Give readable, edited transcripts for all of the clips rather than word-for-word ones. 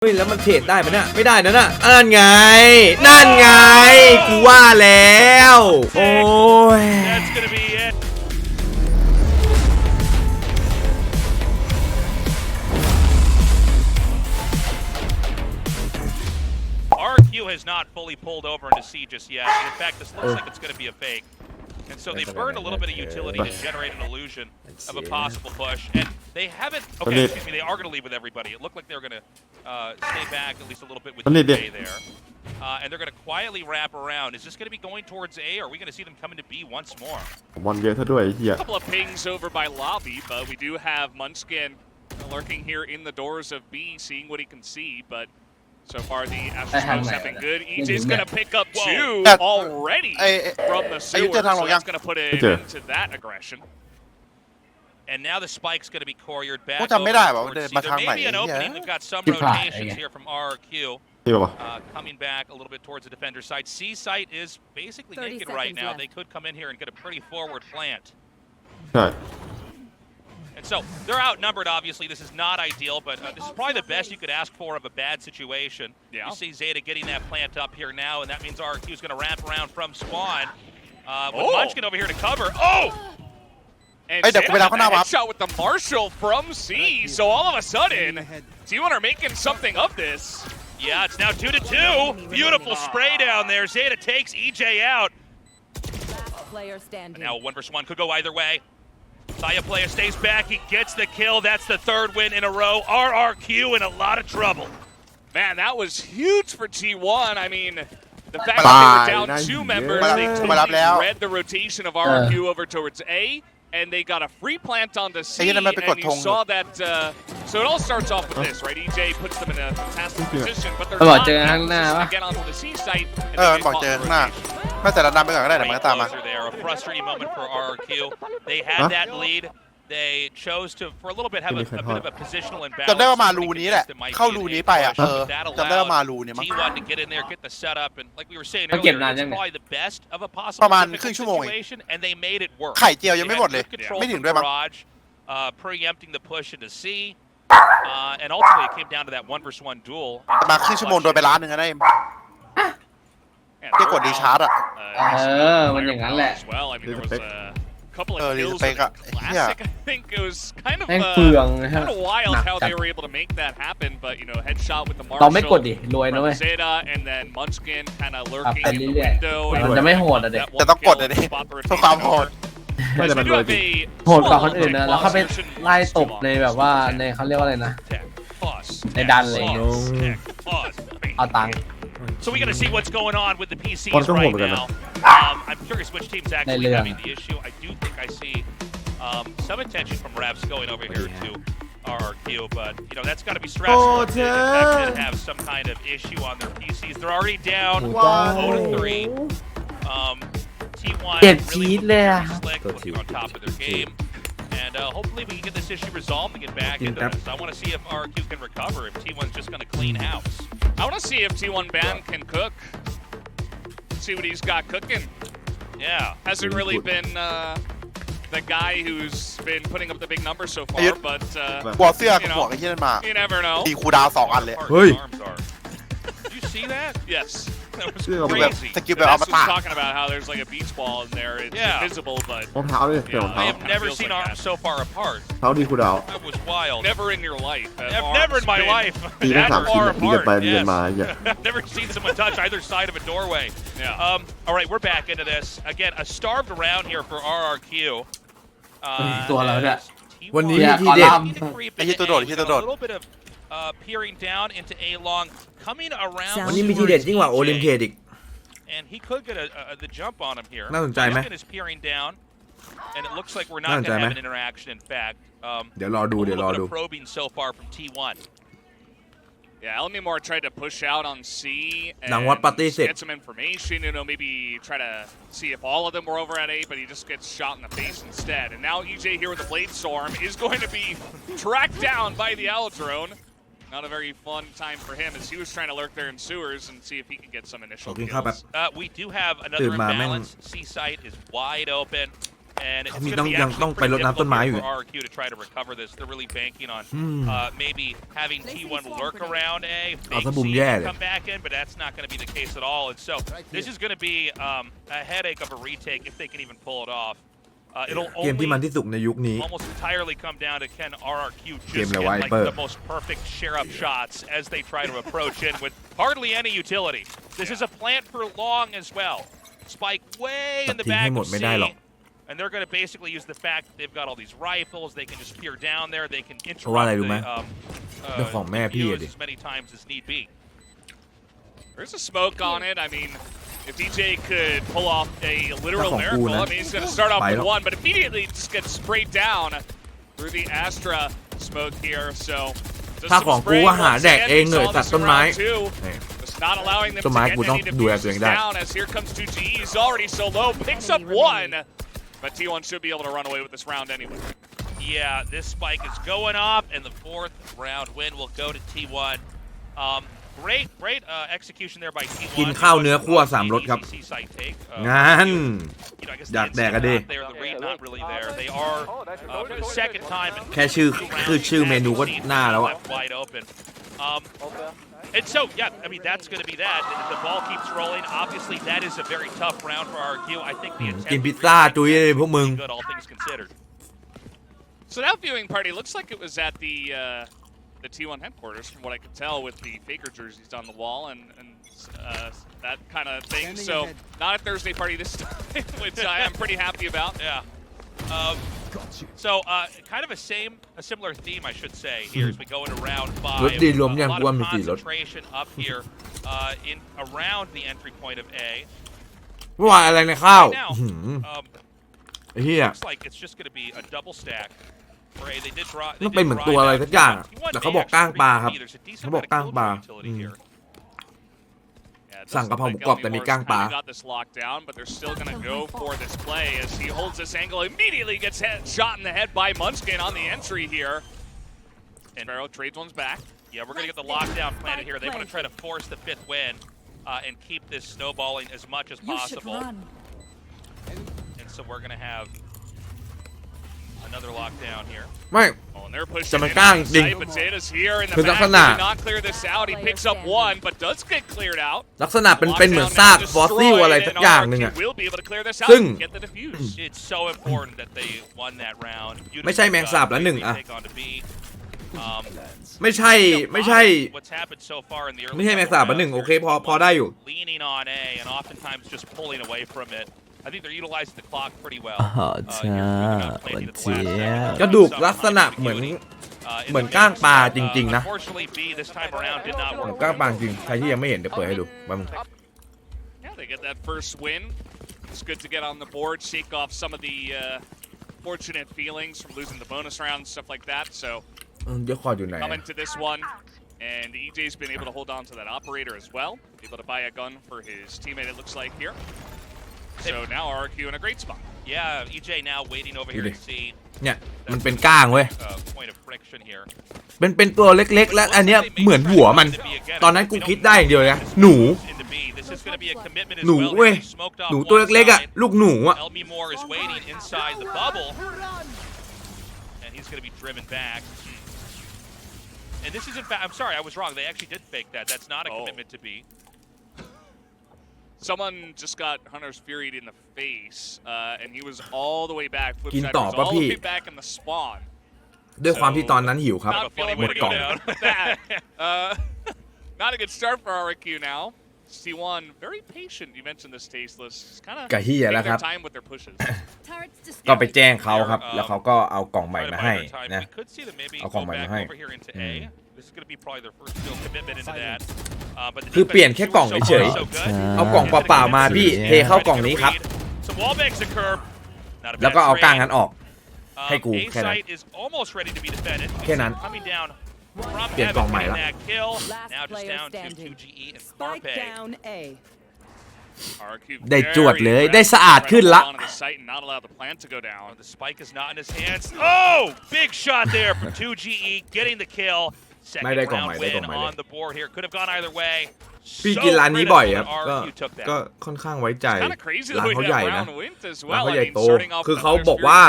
เฮ้ยแล้วมันเทรดได้ไหมเนี่ยไม่ได้นะนั่นไงกูว่าแล้วโอ้ยRRQ has not fully pulled over into C just yet. In fact, this looks like it's going to be a fake. And so they burned a little bit of utility to generate an illusion of a possible push. And they haven't... Okay, excuse me, they are going to leave with everybody. It looked like they were going to stay back at least a little bit with DJ there. And they're going to quietly wrap around. Is this going to be going towards A, or are we going to see them come into B once more? A couple of pings over by Lobby, but we do have Munchkin lurking here in the doors of B, seeing what he can see, but... So far, the Astros have been good. EJ's going to pick up two already from the sewer, so that's going to put it into that aggression. And now the spike's going to be couriered back over towards C. There may be an opening. We've got some rotations here from RRQ coming back a little bit towards the defender side. C site is basically naked right now. They could come in here and get a pretty forward plant. And so they're outnumbered, obviously. This is not ideal, but this is probably the best you could ask for of a bad situation. Yeah. You see Zeta getting that plant up here now, and that means RRQ is going to wrap around from spawn. With Munchkin over here to cover. Oh! And Zeta got a headshot with the Marshall from C. So all of a sudden, T1 are making something of this. Yeah, it's now 2-2. Beautiful spray down there. Zeta takes EJ out. And now 1v1 could go either way. Saya player stays back, he gets the kill. That's the third win in a row. RRQ in a lot of trouble. Man, that was huge for T1. I mean, the fact that they were down two members, they totally read the rotation of RRQ over towards A, and they got a free plant onto C, and you saw that. So it all starts off with this, right? EJ puts them in a fantastic position, but they're not in a position to get onto the C site. And a frustrating moment for RRQ. They had that lead. They chose to, for a little bit, have a bit of a positional imbalance. จำได้ว่ามารูนี้แหละเข้ารูนี้ไปอ่ะจำได้ว่ามารูนี้มั้ง T1 to get in there, get the setup, and like we were saying earlier, it's probably the best of a possible situation, and they made it work. ไข่เจียวยังไม่หมดเลยไม่ถึงด้วยมั้ง preempting the push into C, and ultimately it came down to that 1v1 duel. มาครึ่งชั่วโมงโดนไปล้านหนึ่งนะเอ็มที่กดดีชาร์จอ่ะมันอย่างนั้นแหละ Couple of kills classic. I think it was kind of wild how they were able to make that happen, but you know, headshot with the Marshall from Zeta, and then Munchkin kind of lurking in the window. มันจะไม่โหดอ่ะเด็ก จะต้องกดเลยดิเพื่อความโหด โหดกว่าคนอื่นนะแล้วเขาไปไล่ตบในแบบว่าในเขาเรียกว่าอะไรนะในดันเลยเอาตังค์ So we got to see what's going on with the PCs right now. I'm curious which team's actually having the issue. I do think I see some attention from refs going over here to RRQ, but you know that's got to be stressful. They have some kind of issue on their PCs. They're already down 0-3. T1 really slick, looking on top of their game. And hopefully we can get this issue resolved and get back into this. I want to see if RRQ can recover, if T1's just going to clean house. I want to see if T1 Ban can cook. See what he's got cooking. Yeah. Hasn't really been the guy who's been putting up the big numbers so far, but you never know. ตีคูดาว2 อันเลย Did you see that? Yes. That was crazy. That's what's talking about how there's like a beach ball in there. It's invisible, but I have never seen arms so far apart. That was wild. Never in your life. Never in my life. That far apart. Yes. I've never seen someone touch either side of a doorway. Yeah. All right, we're back into this. Again, a starved round here for RRQ. ตัวเราเนี่ย วันนี้ทีเด็ด ไอ้ที่ตัวโดดที่ตัวโดด A little bit of peering down into A long, coming around. วันนี้มีทีเด็ดยิ่งกว่าโอลิมเพียดอีก And he could get the jump on him here. น่าสนใจไหม is peering down, and it looks like we're not going to have an interaction. In fact, เดี๋ยวรอดู probing so far from T1. Yeah, Elnimore tried to push out on C and get some information, you know, maybe try to see if all of them were over at A, but he just gets shot in the face instead. And now EJ here with the Blade Storm is going to be tracked down by the Aldrone. Not a very fun time for him as he was trying to lurk there in sewers and see if he could get some initial kills. We do have another imbalance. C site is wide open. And it's มี going ต้ to อง be ยังต้องไป actually ร pretty ดน้ำต้นไม้ difficult อยู่ for RRQ to try to recover this. They're really banking on maybe having T1 lurk around A, fakeถ้าบุม C, แย่เลย come back in, but that's not going to be the case at all. And so this is going to be a headache of a retake if they can even pull it off. It'll เกมที่มัน only ที่สุดในยุคนี้ almost entirely come down to can RRQ just Game get le like wiper. the most perfect share-up shots as they try to approach in with hardly any utility. This is a plant for long as well. Spike way in the ตัดทิ้ง back ให้หม of ด C, ไม่ได้หรอก and they're going to basically use the fact that they've got all these rifles. They can just peer down there. They can เพราะว่าอะไร interrupt รู้ไหม เรื่องของแม่พี่อะ views ดิ as many times as need be. There's a smoke on it. I mean, if DJ could pull off a literal ถ้าของกู miracle, นะ I mean, he's going to start off ไป with แล้ว one, but immediately just gets sprayed down through the Astra smoke here. So, just ถ้า some ของกู spraying ก็หา once แดก again. เอง We เหนื่อย saw ตัด this ต้น in ไม้ round two. นี่ Just not allowing them ต้น to ไม้ get กูต้อง any ดูแลตัวเอ defenses งได้ down as here comes 2G. He's already so low, picks up one, but T1 should be able to run away with this round anyway. Yeah, this spike is going off, and the 4th round win will go to T1. Great execution there by T1. กินข้าวเนื้อคั่ว3รสครับ งั้น อยากแดกอะดิ The read not really there. They are for the second time. แค่ชื่อเมนูก็น่าแล้วอะ Wide open. And so, yeah, I mean, that's going to be that. The ball keeps rolling. Obviously, that is a very tough round for RRQ. I think the intent กินพิซซ่าจุ้ยเลยพวกมึง was good, all things considered. So that viewing party looks like it was at the T1 headquarters, from what I could tell, with the Faker jerseys on the wall and that kind of thing. So not a Thursday party this time, which I am pretty happy about. Yeah. So kind of a similar theme, I should say, here as we go into round 5. รถดีรวมยัง A lot กูว่า of มี4รถ concentration up here in around the entry point of A. เมื่อวานอะไรในข้าว Right now, อื้อหือไอ้เหี้ย looks like it's just going to be a double stack. For A, they did draw. ต้องเป็นเหมือนตัวอะไรสักอย่างอะแต่เขาบอกก้างปลาครับ เขาบอกก้างปลา Yeah, it สั่ง does กะเพรา look หมู like กรอบแต่มี Elmore ก้างปลา kinda got this locked down, but they're still going to go for this play as he holds this angle. Immediately gets shot in the head by Munchkin on the entry here. And Sparrow trades one's back. Yeah, we're going to get the lockdown planted here. They want to try to force the 5th win and keep this snowballing as much as possible. And so we're going to have another lockdown here. ไม่ Oh, and they're pushing จะมัน in กล้า on จ the ริง site. Potatoes here in the คือลัก back. ษณะ Did not clear this out. He picks up one, but does get cleared out. ลักษณะเป็นเหมือนซากฟอสซิลอะไรสักอย่างหนึ่งอะ will be able to clear this out ซึ่ง and get the defuse. It's so important that they won that round. ไม่ใช่แมงสาบละหนึ่งอะ Take on to B. ไม่ใช่ What's happened so far in the early ไม่ใช่แม็กซ์สามละหนึ่งโอเคพอได้อยู่ leaning on A and oftentimes just pulling away from it. I think they're utilizing the clock pretty well. กระดูกลักษณะเหมือนก้างปลาจริงๆนะ Unfortunately, B this time around did not เหมือน work. ก้างปลาจริงใครที่ยังไม่เห็นเดี๋ยวเปิดให้ดูแป๊บนึง Yeah, they get that first win. It's good to get on the board, shake off some of the fortunate feelings from losing the bonus round and stuff like that. So เดี๋ยวคอร์ดอยู่ไหน come into this one, and EJ's been able to hold on to that operator as well. Able to buy a gun for his teammate, it looks like here. So now RRQ in a great spot. Yeah, EJ now waiting over here to see เนี่ยมันเป็นก้างเว้ย point of friction here. เป็นตัวเล็กๆ และอันเนี้ยเหมือนหัวมัน ตอนนั้นกูคิดได้อย่างเดียวเลยนะหนู Into B. This is going to be a commitment as หนู well. เว้ย They smoked off หนูตัว one เล็กๆอ่ะ side. ลูกหนูอ่ะ Elmi Moore is waiting inside the bubble, and he's going to be driven back. And this is in fact, I'm sorry, I was wrong. They actually did fake that. That's not a commitment to B. Someone just got Hunter's Fury in the face, and he was all the way back. Flip กิน side ต่อ was ป่ะ all พี่ the way back in the spawn. ด้วยความที่ตอนนั้นหิวครับ Not a funny หม way ด to กล่ go อง down with that. Not a good start for RRQ now. C1 very patient. You mentioned this tasteless. It's kind of กะเฮียแล้ว taking ครับ their time with their pushes. ก็ไปแจ้งเขาครับ แล้วเขาก็เอากล่องใหม่ Right มา about ให้ their time. นะ We could see them maybe I'll go call my back height. over here into A. This is going to be probably their first real commitment into that. But the คือเปลี่ยนแค่กล่อง defense เฉย so far so good. เอากล่องเปล่าๆมาพี่เทเข้ากล่องนี้ครับ Some wall banks occur. Not a แล้ว bad ก็เอาก้าง trade. นั้นออก ให้กู A แค่นั้น site is almost ready to be defended. แค่นั้น Coming down from เปลี่ยนกล่องใหม่ Heaven ละ getting that kill. Last Now just player down to standing. GE and Spike Carpe. down A. RRQ ได้ very จวดเลย aggressive, ได้สะอาดขึ้นละ trying to hold on to the site and not allow the plant to go down. The spike is not in his hands. Oh, big shot there from 2GE, getting the kill. Second Mayได้กล่อง round ใหม่ได้กล่ win องใหม่เลย on the board here. Could have gone either way. พี่กินร้านนี้บ่อยครับก็ค่อนข้างไว้ใจร้านเขาใหญ่นะร้านเขาใหญ่โตคือเขาบอกว่า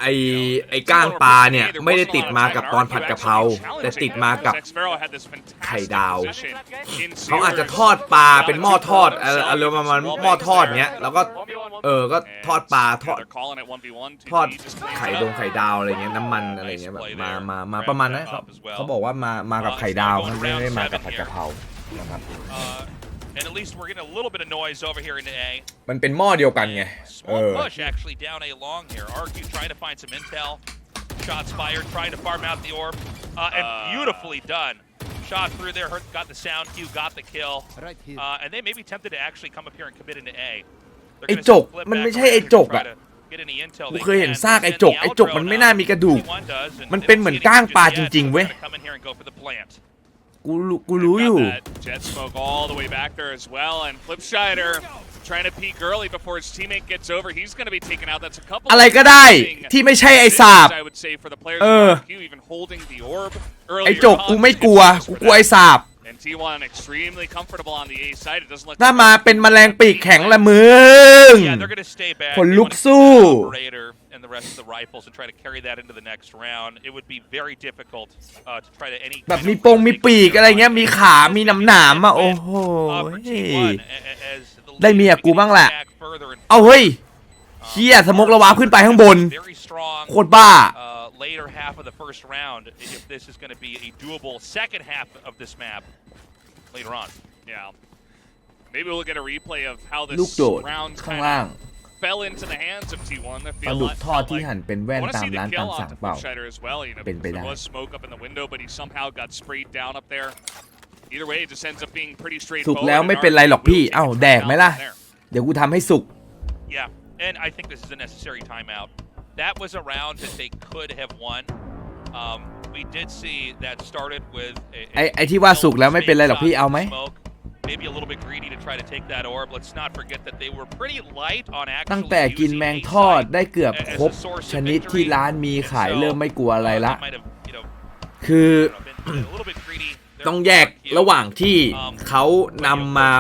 ไอ้ก้างปลาเนี่ยไม่ได้ติดมากับตอนผัดกะเพราแต่ติดมากับไข่ดาวเขาอาจจะทอดปลาเป็นหม้อทอดอะไรประมาณหม้อทอดเนี้ยแล้วก็ก็ทอดปลาทอดไข่ดาวอะไรเงี้ยน้ำมันอะไรเงี้ยแบบมาประมาณนั้นเขาบอกว่ามากับไข่ดาวไม่ได้มากับผัดกะเพรานะครับAnd at least we're getting a little bit of noise over here in the A. มันเป็นหม้อเดียวกันไง Small push actually down A long here. RRQ trying to find some intel. Shots fired, trying to farm out the orb, and beautifully done. Shot through there, got the sound cue, got the kill, and they may be tempted to actually come up here and commit into A. ไอ้จกมันไม่ใช่ไอ้จกอะกูเคยเห็นซากไอ้จกมันไม่น่ามีกระดูกมันเป็นเหมือนก้างปลาจริงๆเว้ยกูรู้อยู่ Jet smoke all the way back there as well, and Flipscheider trying to peek early before his teammate gets over. He's going to be taken out. That's a couple. อะไรก็ได้ที่ไม่ใช่ไอ้สาบ I would say for the players even holding the orb ไอ้จกกูไม่กลัวกูกลัวไอ้สาบ And T1 extremely comfortable on the A side. It doesn't look ถ้ามาเป็นแมลงปีกแข็งละมึงคนลุกสู้ and the rest of the rifles and try to carry that into the next round. It would be very difficult to try to any แบบมีมีปีกอะไรเงี้ยมีขามีหนามอ่ะโอ้โหได้เมียกูบ้างแหละเอาเฮ้ยเฮียสมกระวาขึ้นไปข้างบนโคตรบ้าlater half of the first round if this is going to be a doable second half of this map later on. Yeah. Maybe we'll get a replay of how this round ข้างล่าง fell into the hands of T1. ปลาดุกทอดที่หั่นเป็นแว่นตามร้านตามสั่งเปล่าเป็นไปได้ There was smoke up in the window, but he somehow got sprayed down up there. Either way, it just ends up being pretty straightforward. สุกแล้วไม่เป็นไรหรอกพี่เอ้าแดกไหมล่ะเดี๋ยวกูทำให้สุก Yeah, and I think this is a necessary timeout. That was a round that they could have won. We did see that started with ไอ้ที่ว่าสุกแล้วไม่เป็นไรหรอกพี่เอาไหม Maybe a little bit greedy to try to take that orb. Let's not forget that they were pretty light on actually ตั้งแต่กินแมงทอดได้เกือบครบชนิดที่ร้านมีขายเริ่มไม่กลัวอะไรละคือต้องแยกระหว่างที่เขานำมา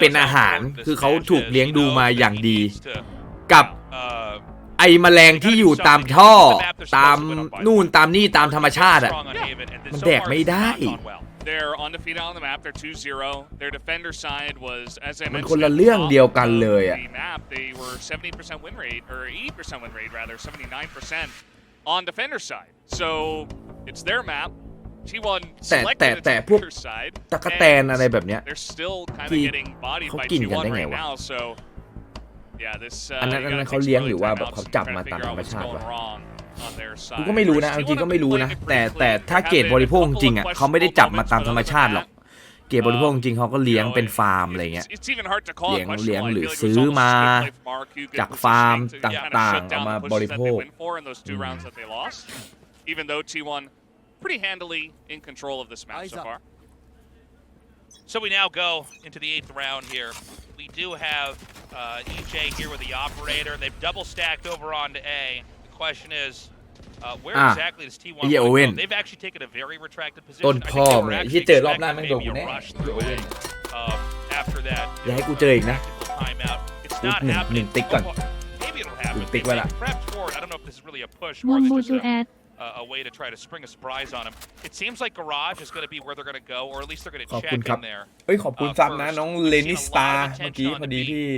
เป็นอาหารคือเขาถูกเลี้ยงดูมาอย่างดีกับไอ้แมลงที่อยู่ตามท่อตามนู่นตามนี่ตามธรรมชาติอ่ะมันแดกไม่ได้ They're undefeated on the map. They're 2-0. Their defender side was, as I mentioned, มันคนละเรื่องเดียวกันเลยอ่ะ the map. They were 70% win rate, or 80% win rate rather, 79% on defender side. So it's their map. T1 selected the defender side. ตะกะแตนอะไรแบบเนี้ย They're still kind of getting bodied by T1 right now. So yeah, this. อันนั้นเขาเลี้ยงหรือว่าแบบเขาจับมาตามธรรมชาติวะกูก็ไม่รู้นะจริงๆก็ไม่รู้นะแต่ถ้าเกรดบริโภคจริงอ่ะเขาไม่ได้จับมาตามธรรมชาติหรอกเกรดบริโภคจริงเขาก็เลี้ยงเป็นฟาร์มอะไรเงี้ยเลี้ยงหรือซื้อมาจากฟาร์มต่างๆเอามาบริโภค Even though T1 pretty handily in control of this map so far. So we now go into the 8th round here. We do have EJ here with the operator. They've double stacked over onto A. Question is, where exactly does T1 want to go? They've actually taken a very retracted position. ต้นพ่อเนี่ยที่เจอรอบหน้าแม่งโดนกูแน่ After that, อย่าให้กูเจออีกนะหนึ่งติ๊กก่อน maybe it'll happen. ติ๊กไว้ละ Perhaps forward. I don't know if this is really a push or just a way to try to spring a surprise on him. It seems like Garage is going to be where they're going to go, or at least they're going to check in there. เฮ้ยขอบคุณซับนะน้องเลนิสตาร์เมื่อกี้พอดีพี่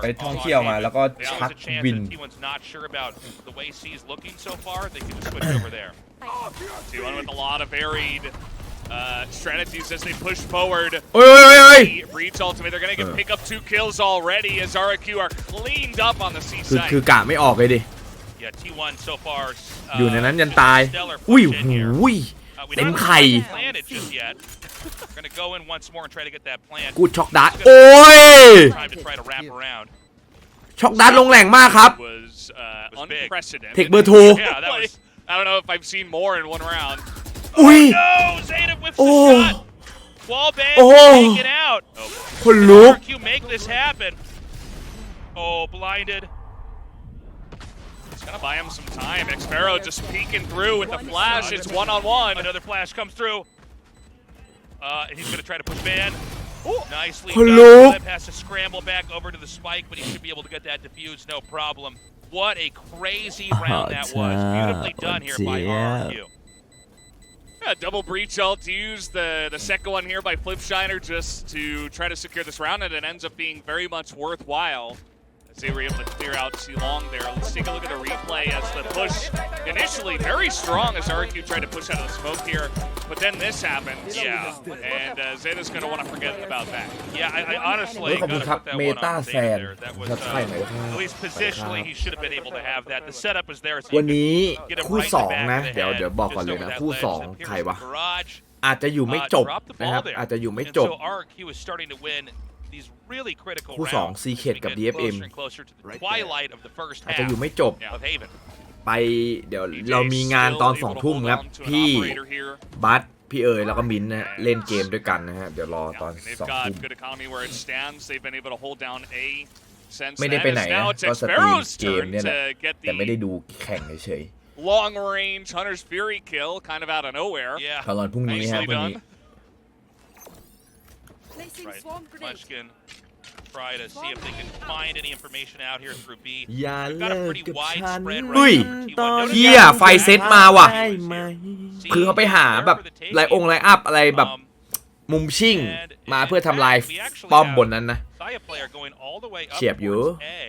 ไปท่องเที่ยวมาแล้วก็ชักวิน T1 with a lot of varied strategies as they push forward. Breach ultimate. They're going to pick up 2 kills already as RRQ are cleaned up on the C side. คือกะไม่ออกเลยดิ Yeah, T1 so far อยู่ในนั้นยันตายอุ้ยเต็มไข่ Gonna go in once more and try to get that plant. กูช็อกดาร์โอ้ย Time to try to wrap around. ช็อกดาร์ลงแรงมากครับเทคเบอร์โท I don't know if I've seen more in one round. อุ้ย Zeta whips the shot. Wall bang taken out. คนลุก RRQ make this happen. Oh, blinded. Gonna buy him some time. Xpero just peeking through with the flash. It's one-on-one. Another flash comes through. And he's going to try to push Van. Nicely Hello. done. Flip has to scramble back over to the spike, but he should be able to get that defused, no problem. What a crazy round that was. Beautifully done here by RRQ. Yeah, double breach ult used. The second one here by Flipshiner just to try to secure this round, and it ends up being very much worthwhile. As they were able to clear out Long there. Let's take a look at the replay as the push initially very strong as RRQ tried to push out of the smoke here. But then this happened. Yeah. And Zeta's going to want to forget about that. Yeah, I honestly ขอบคุณครับ got to put that เม one ตา on แซ Zeta น there. That was, ใช่ไหมครับ at least positionally, he should have been able to have that. The setup was there. So วันนี้ get him คู่ right in ส the อง back นะ of the เดี๋ยว head. บอกก่อน Just เลย over นะ that คู่ ledge. สอง Appears ใคร in วะ the garage. อาจจะอยู่ไม่จบ Dropped the นะ ball ครับ there. อาจจะอยู่ไม่ And จบ so RRQ is starting to win these really critical คู่ rounds. สอง Secret กับ Get DFM closer and closer to the twilight of the first อาจจะ half อยู่ไม่จบ of Haven. ไปเดี๋ยวเรามีงานตอน2 ทุ่มครับพี่บัสพี่เอ๋ยแล้วก็มิ้นท์นะเล่นเกมด้วยกันนะฮะเดี๋ยวรอตอน They've 2 ทุ่ม got good economy where it stands. They've been able to hold down A since ไม่ได้ then. ไปไหน As นะ now it's ก็สตรีม Xpero's เกม turn เนี่ยแหละ to get แต่ไม่ได้ the ดูแข่งเฉย long range Hunter's Fury kill kind of out of nowhere. Yeah. ๆตอนพรุ่งนี้ฮะ Nicely วันนี้ done. Right. Munchkin try to see if they can find any information out here through B. อย่า They've เลิ got a ก pretty กับฉัน widespread เฮ้ย right now for T1. เฮียไฟเซตมาว่ะ คือเขาไปหาแบบไลองไลอัพอะไรแบบมุมชิ่งมาเพื่อทำลายป้อมบนนั้นนะ Saya player going all the way up เฉียบอยู่ towards A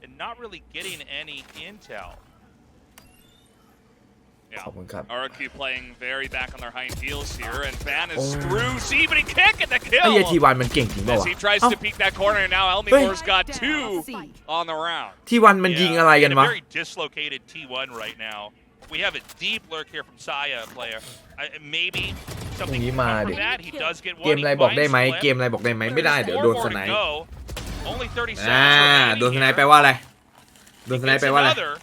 and not really getting any intel. ขอบคุณครับ RRQ playing very back on their hind heels here, and Van is through C, but he can't get the ไอ้เหี้ย kill. ทีวันมันเก่งจริงป่าว As วะ he tries เอ้า to peek that corner, and now Elmibor's got 2 on the round. ทีวันมันยิงอะไรกัน and a วะ very dislocated T1 right now. We have a deep lurk here from Saya player. Maybe ตรง something นี้ can มา come ดิ from that. He does get เก one. ม He อะไรบอกได้ไหม finds เกมอะไรบอกได้ไหม Flip. ไม่ได้เดี๋ยวโดน There's ส 4 ไน more ป์ to go. Only 30 seconds โดน remaining สไนป์ here. แปลว่าอะไรโดนสไนป์ Gets แปลว่าอะไร another.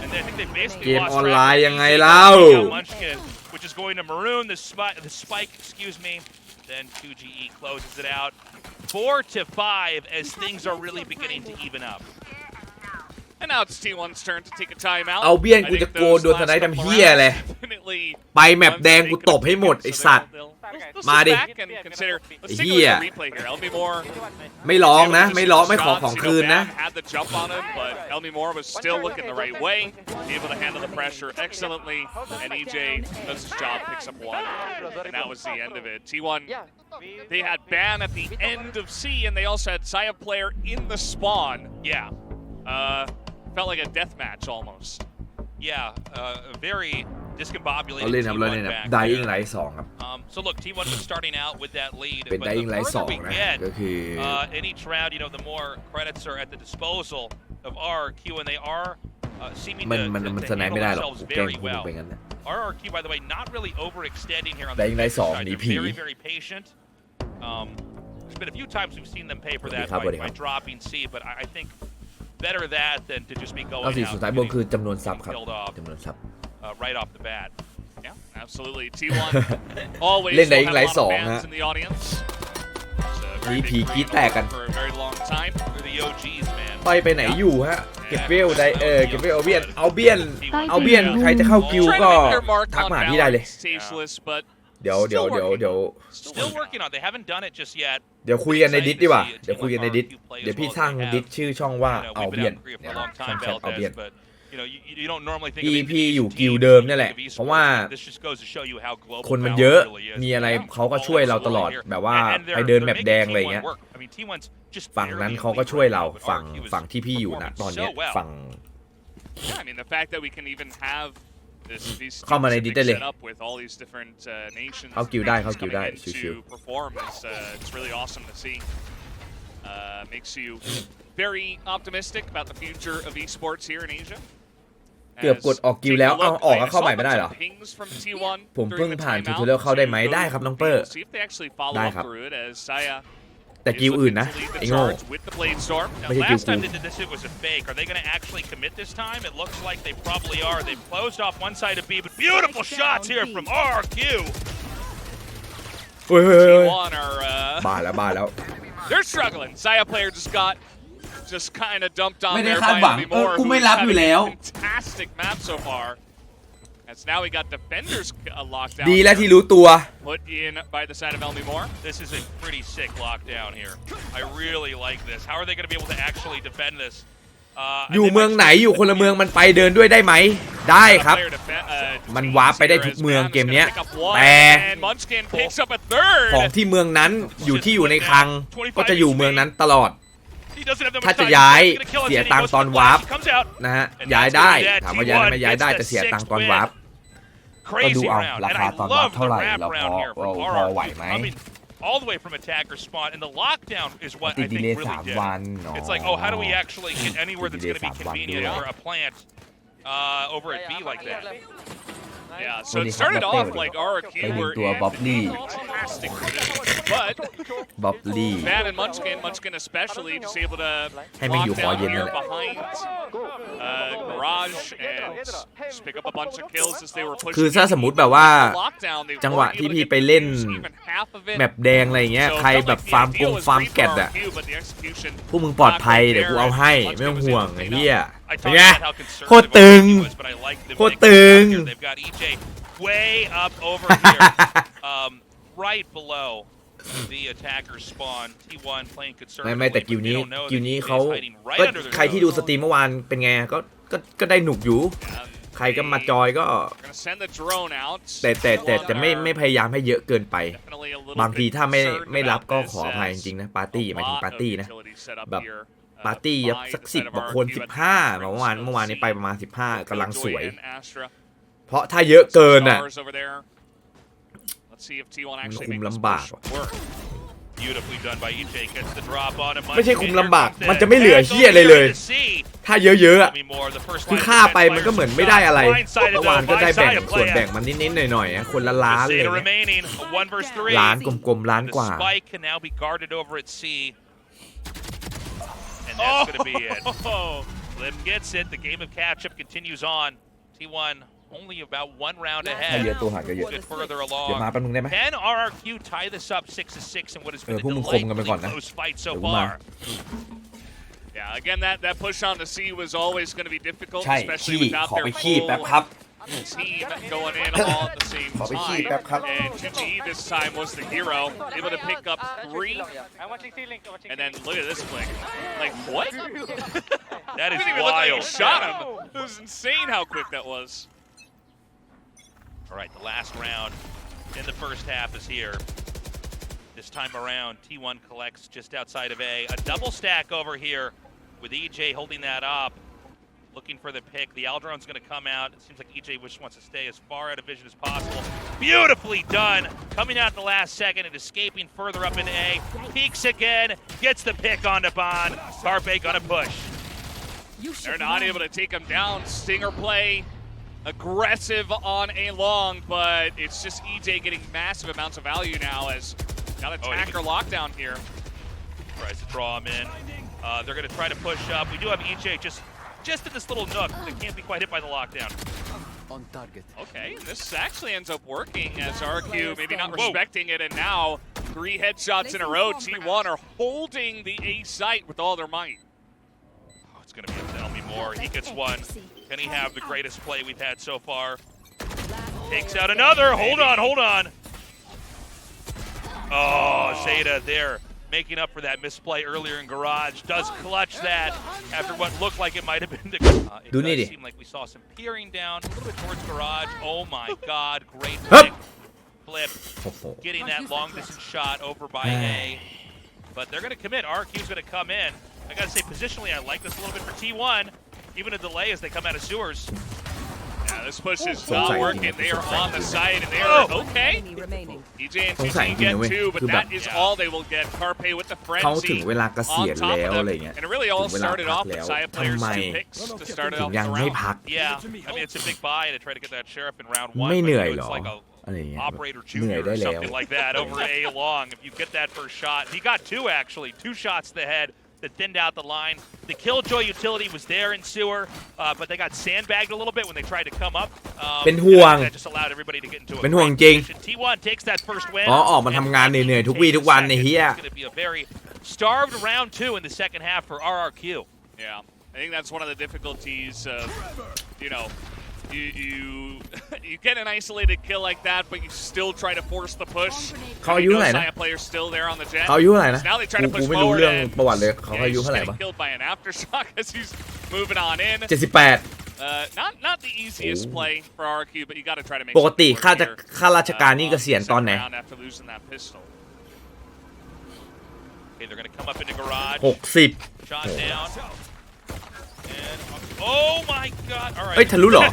And I think they basically เกม lost ออนไลน์ track. ยังไงเล่า Munchkin, which is going to maroon the spike, excuse me. Then 2GE closes it out. 4 to 5 as things are really beginning to even up. And now it's T1's turn to take a timeout. เอาเบี้ยนกูจะโกนโดนสไนป์ทำเหี้ยเลย ไปแมปแดงกูตบให้หมดไอ้สัตว์ มาดิ ไอ้ เหี้ย ไม่ร้องนะไม่ร้องไม่ขอของคืนนะ Had the jump on him, but Elmimore was still looking the right way, able to handle the pressure excellently, and EJ does his job, picks up 1, and that was the end of it. T1, they had Ban at the end of C, and they also had Saya player in the spawn. Yeah, felt like a death match almost. Yeah, very discombobulated. เราเล่นครับเราเล่นครับ Dying Light 2 ครับ So look, T1 was starting out with that lead, เป็น but Dying the Light further we 2 นะ get, ก็คือ in each round, you know, the more credits are at the disposal of RRQ, and they are seeming มัน to สไนป์ handle ไม่ได้หรอก themselves กูแกล้ง very กู well. ไปงั้นนะ RRQ, by the way, not really overextending here on Dying the Light 2 side. หนี They're ผี very, very patient. There's been a few times we've seen them pay for that by dropping C, but I think better that than to just be going เอาสิ out สุดท้ายบนคือจำนวนซับครับ killed off จำนวนซับ right off the bat. Yeah, absolutely. T1 always เล่น will Dying have a Light lot of 2 fans ฮะ in the audience. It's a มี very ผี big กรี๊ด brand แตกกัน for a very long time. They're the OGs, man. ต่อยไปไหนอยู่ฮะเก็บเวลได้เก็บเวลเอาเบี้ยนเอาเบี้ยนใครจะเข้ากิว Trying ก็ to make their mark ทัก on มาหาพี่ได้เลย balance, tasteless, but เดี๋ยว Still working on it. They haven't done it just yet. เดี๋ยวคุยกันในดิสดีกว่าเดี๋ยวคุยกันในดิสเดี๋ยวพี่สร้างดิสชื่อช่องว่า You know, เอา we've เบี้ยน been out in Korea for a long ช่อง time, แชทเอาเบี้ยน Valdez, but you know, you don't normally think พี่ of อยู่ Indonesian กิล teams เดิมนี่แหละ of esports. เพราะว่า This just goes to show you how global คนมัน Valorant เยอะ really is. มีอะไร Yeah. เขาก็ช่วยเราตลอด แบบว่า And they're- ไปเดิน they're แมป making แดงอะไรเงี้ย T1 work. I mean, T1's just ฝั่งนั้น barely เขาก็ elite ช่วย right เรา now, but ฝั่ง RRQ is ฝั่งที่พี่อยู่นะ performing ตอนเนี้ย so well. ฝั่ง yeah, I mean the fact that we can even have these เข้ามาในดิสได้เลย set up with all these different nations เข้ากิวได้ nations เข้ากิวได้ coming in ชิว to perform is it's really awesome to see. Makes you very optimistic about the future of esports here in Asia. เกือบกดออกกิวแล้วเอาออกแล้วเข้าใหม่ไม่ได้เหรอ Pings from T1 ผมเพิ่ง during the ผ่าน timeout, ทูตอเรียลเข้าได้ไหม so ได้ครับน้องเปอร์ see if they actually follow ได้ up ครับ through it as Saya แต่กิวอื่นนะ is looking to lead the ไอ้โง่ charge with the Bladestorm. Now, ไม่ใช่กิว last กู time they did this, it was a fake. Are they going to actually commit this time? It looks like they probably are. They've closed off one side of B, but beautiful shots here from RRQ. เฮ้ย T1 are บ้าแล้ว they're struggling. Saya player just got just kind of dumped on ไม่ได้ there คาด by หวัง Elmi Moore, กูไม่ who's รับ had อยู่ a แล้ว fantastic map so far. As now we got defenders locked down. ดีแล้วที่รู้ตัว Put in by the side of Elmi Moore. This is a pretty sick lockdown here. I really like this. How are they going to be able to actually defend this? อยู่เมืองไหนอยู่คนละเมืองมันไปเดินด้วยได้ไหมได้ครับมันวาร์ปไปได้ทุกเมืองเกมเนี้ยแต่ของที่เมืองนั้นอยู่ในคลังก็จะอยู่เมืองนั้นตลอดถ้าจะย้ายเสียตังค์ตอนวาร์ปนะฮะย้ายได้ถามว่าย้ายไม่ย้ายได้จะเสียตังค์ตอนวาร์ปก็ดูเอาราคาตอนวาร์ปเท่าไหร่แล้วพอไหวไหมall the way from attacker spawn, and the lockdown is what I think really did. It's like, oh, how do we actually get anywhere that's going to be convenient for a plant over at B like that? Yeah, so it started off like RRQ were fantastic, but Matt and Munchkin especially just able to lock down here behind Garage and just pick up a bunch of kills as they were pushing. คือถ้าสมมุติแบบว่าจังหวะที่พี่ไปเล่นแมปแดงอะไรเงี้ยใครแบบฟาร์มแกตอะพวกมึงปลอดภัยเดี๋ยวกูเอาให้ไม่ต้องห่วงไอ้เหี้ยเป็นไงโคตรตึงโคตรตึง way up over here, right below the attacker spawn. T1 playing conservatively. ไม่แต่กิวนี้เขาก็ใครที่ดูสตรีมเมื่อวานเป็นไงก็ได้หนุกอยู่ใครก็มาจอยก็แต่จะไม่พยายามให้เยอะเกินไปบางทีถ้าไม่รับก็ขออภัยจริงๆนะปาร์ตี้หมายถึงปาร์ตี้นะแบบปาร์ตี้สัก10 บางคน15เมื่อวานนี้ไปประมาณ15กำลังสวยเพราะถ้าเยอะเกินอ่ะมันคุมลำบากไม่ใช่คุมลำบากมันจะไม่เหลือเหี้ยอะไรเลยถ้าเยอะๆอ่ะคือฆ่าไปมันก็เหมือนไม่ได้อะไรเมื่อวานก็ได้ส่วนแบ่งมันนิดๆหน่อยๆคนละล้านเลยล้านกลมๆล้านกว่า And that's going to be it. Flip gets it. The game of catch-up continues on. T1 only about one round ahead. Good further along. Can RRQ tie this up 6-6 in what has been a delightfully close fight so far? Yeah, again, that push on the C was always going to be difficult, especially without their full team going in all at the same time. And 2G this time was the hero, able to pick up 3. And then look at this flick. Like, what? That is wild. Look like he shot him. It was insane how quick that was. All right, the last round in the first half is here. This time around, T1 collects just outside of A. A double stack over here with EJ holding that up. Looking for the pick. The Aldron's going to come out. It seems like EJ just wants to stay as far out of vision as possible. Beautifully done. Coming out in the last second and escaping further up into A. Peeks again. Gets the pick onto Bond. Carpe gonna push. They're not able to take him down. Stinger play. Aggressive on A long, but it's just EJ getting massive amounts of value now as got attacker lockdown here. Tries to draw him in. They're going to try to push up. We do have EJ just in this little nook that can't be quite hit by the lockdown. On target. Okay, this actually ends up working as RRQ maybe not respecting it, and now 3 headshots in a row. T1 are holding the A site with all their might. Oh, it's going to be up to Elmi Moore. He gets one. Can he have the greatest play we've had so far? Takes out another. Hold on. Oh, Zeta there. Making up for that misplay earlier in Garage, does clutch that after what looked like it might have been the it does seem like we saw some peering down a little bit towards Garage. Oh my god, great pick. Flip, getting that long distance shot over by A. But they're going to commit. RRQ's going to come in. I got to say, positionally, I like this a little bit for T1. Even a delay as they come out of sewers. Yeah, this push is not working. They are on the side, and they are okay. EJ and TG get 2, but that is all they will get. Carpe with the frenzy on top of them. And it really all started off with Saya players 2 picks to start off the round. Yeah, I mean, it's a big buy to try to get that sheriff in round 1. It's like a operator junior or something like that over A long. If you get that first shot. He got 2, actually. 2 shots to the head that thinned out the line. The Killjoy utility was there in sewer, but they got sandbagged a little bit when they tried to come up. เป็นห่วง That just allowed everybody to get into a เป็นห่วงจริง T1 takes that first win. ออกมาทำงานเหนื่อยๆทุกวี่ทุกวันในเฮีย It's going to be a very starved round 2 in the second half for RRQ. Yeah, I think that's one of the difficulties of, you get an isolated kill like that, but you still try to force the push. เขาอายุเท่าไหร่นะ Players still there on the jet. เขาอายุเท่าไหร่นะ Now they try to กู push ไม่รู้ forward เรื่อง and ประวัติเลยเขาอายุ he's เท่าไหร่ getting ปะ killed by an aftershock as he's moving on in. 78 Not the easiest play for RRQ, but you got to try to make. ปกติข้าราชการนี่เกษียณตอนไหน After losing that pistol. Okay, they're going to come up into garage. 60 Shot down. And, oh my god. All right. เอ้ยทะลุเหรอ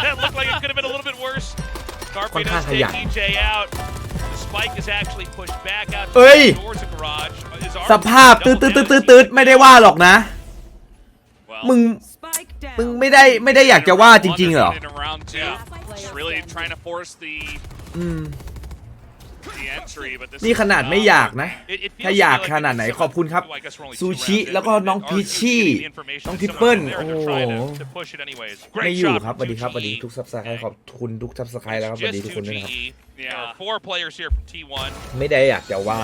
That looked like it could have been a little bit worse. ค่อนข้าง Carpedo's ขยัน take EJ out. The spike is actually pushed back out เอ้ย towards the garage. Is สภาพตืดไม่ได้ว่าหรอกนะ Well, มึงไม่ได้อยากจะว่าจริงๆเหรอ in round 2. Just really trying to force the entry, but this นี่ขนาดไม่อยากนะ It feels ถ้าอยาก like ขนาดไหน it's ขอบคุณครับ I guess we're only ซู 2 ชิ rounds in, แล้วก็ but น้อง RRQ พีชชี่ getting the information น้อง that ทิป someone เปิล there โอ้ to โห try to push it anyways. ไม่ Great อยู่ shot ครับส from วัสดีครับสวัสดี 2GE. ทุกซับสไครต์ขอบคุณทุกซับสไครต์แล้วครับสวัสดี Just ทุกคนด้วยนะครับ 2GE. There are 4 players here from T1. ไม่ได้อยากจะว่า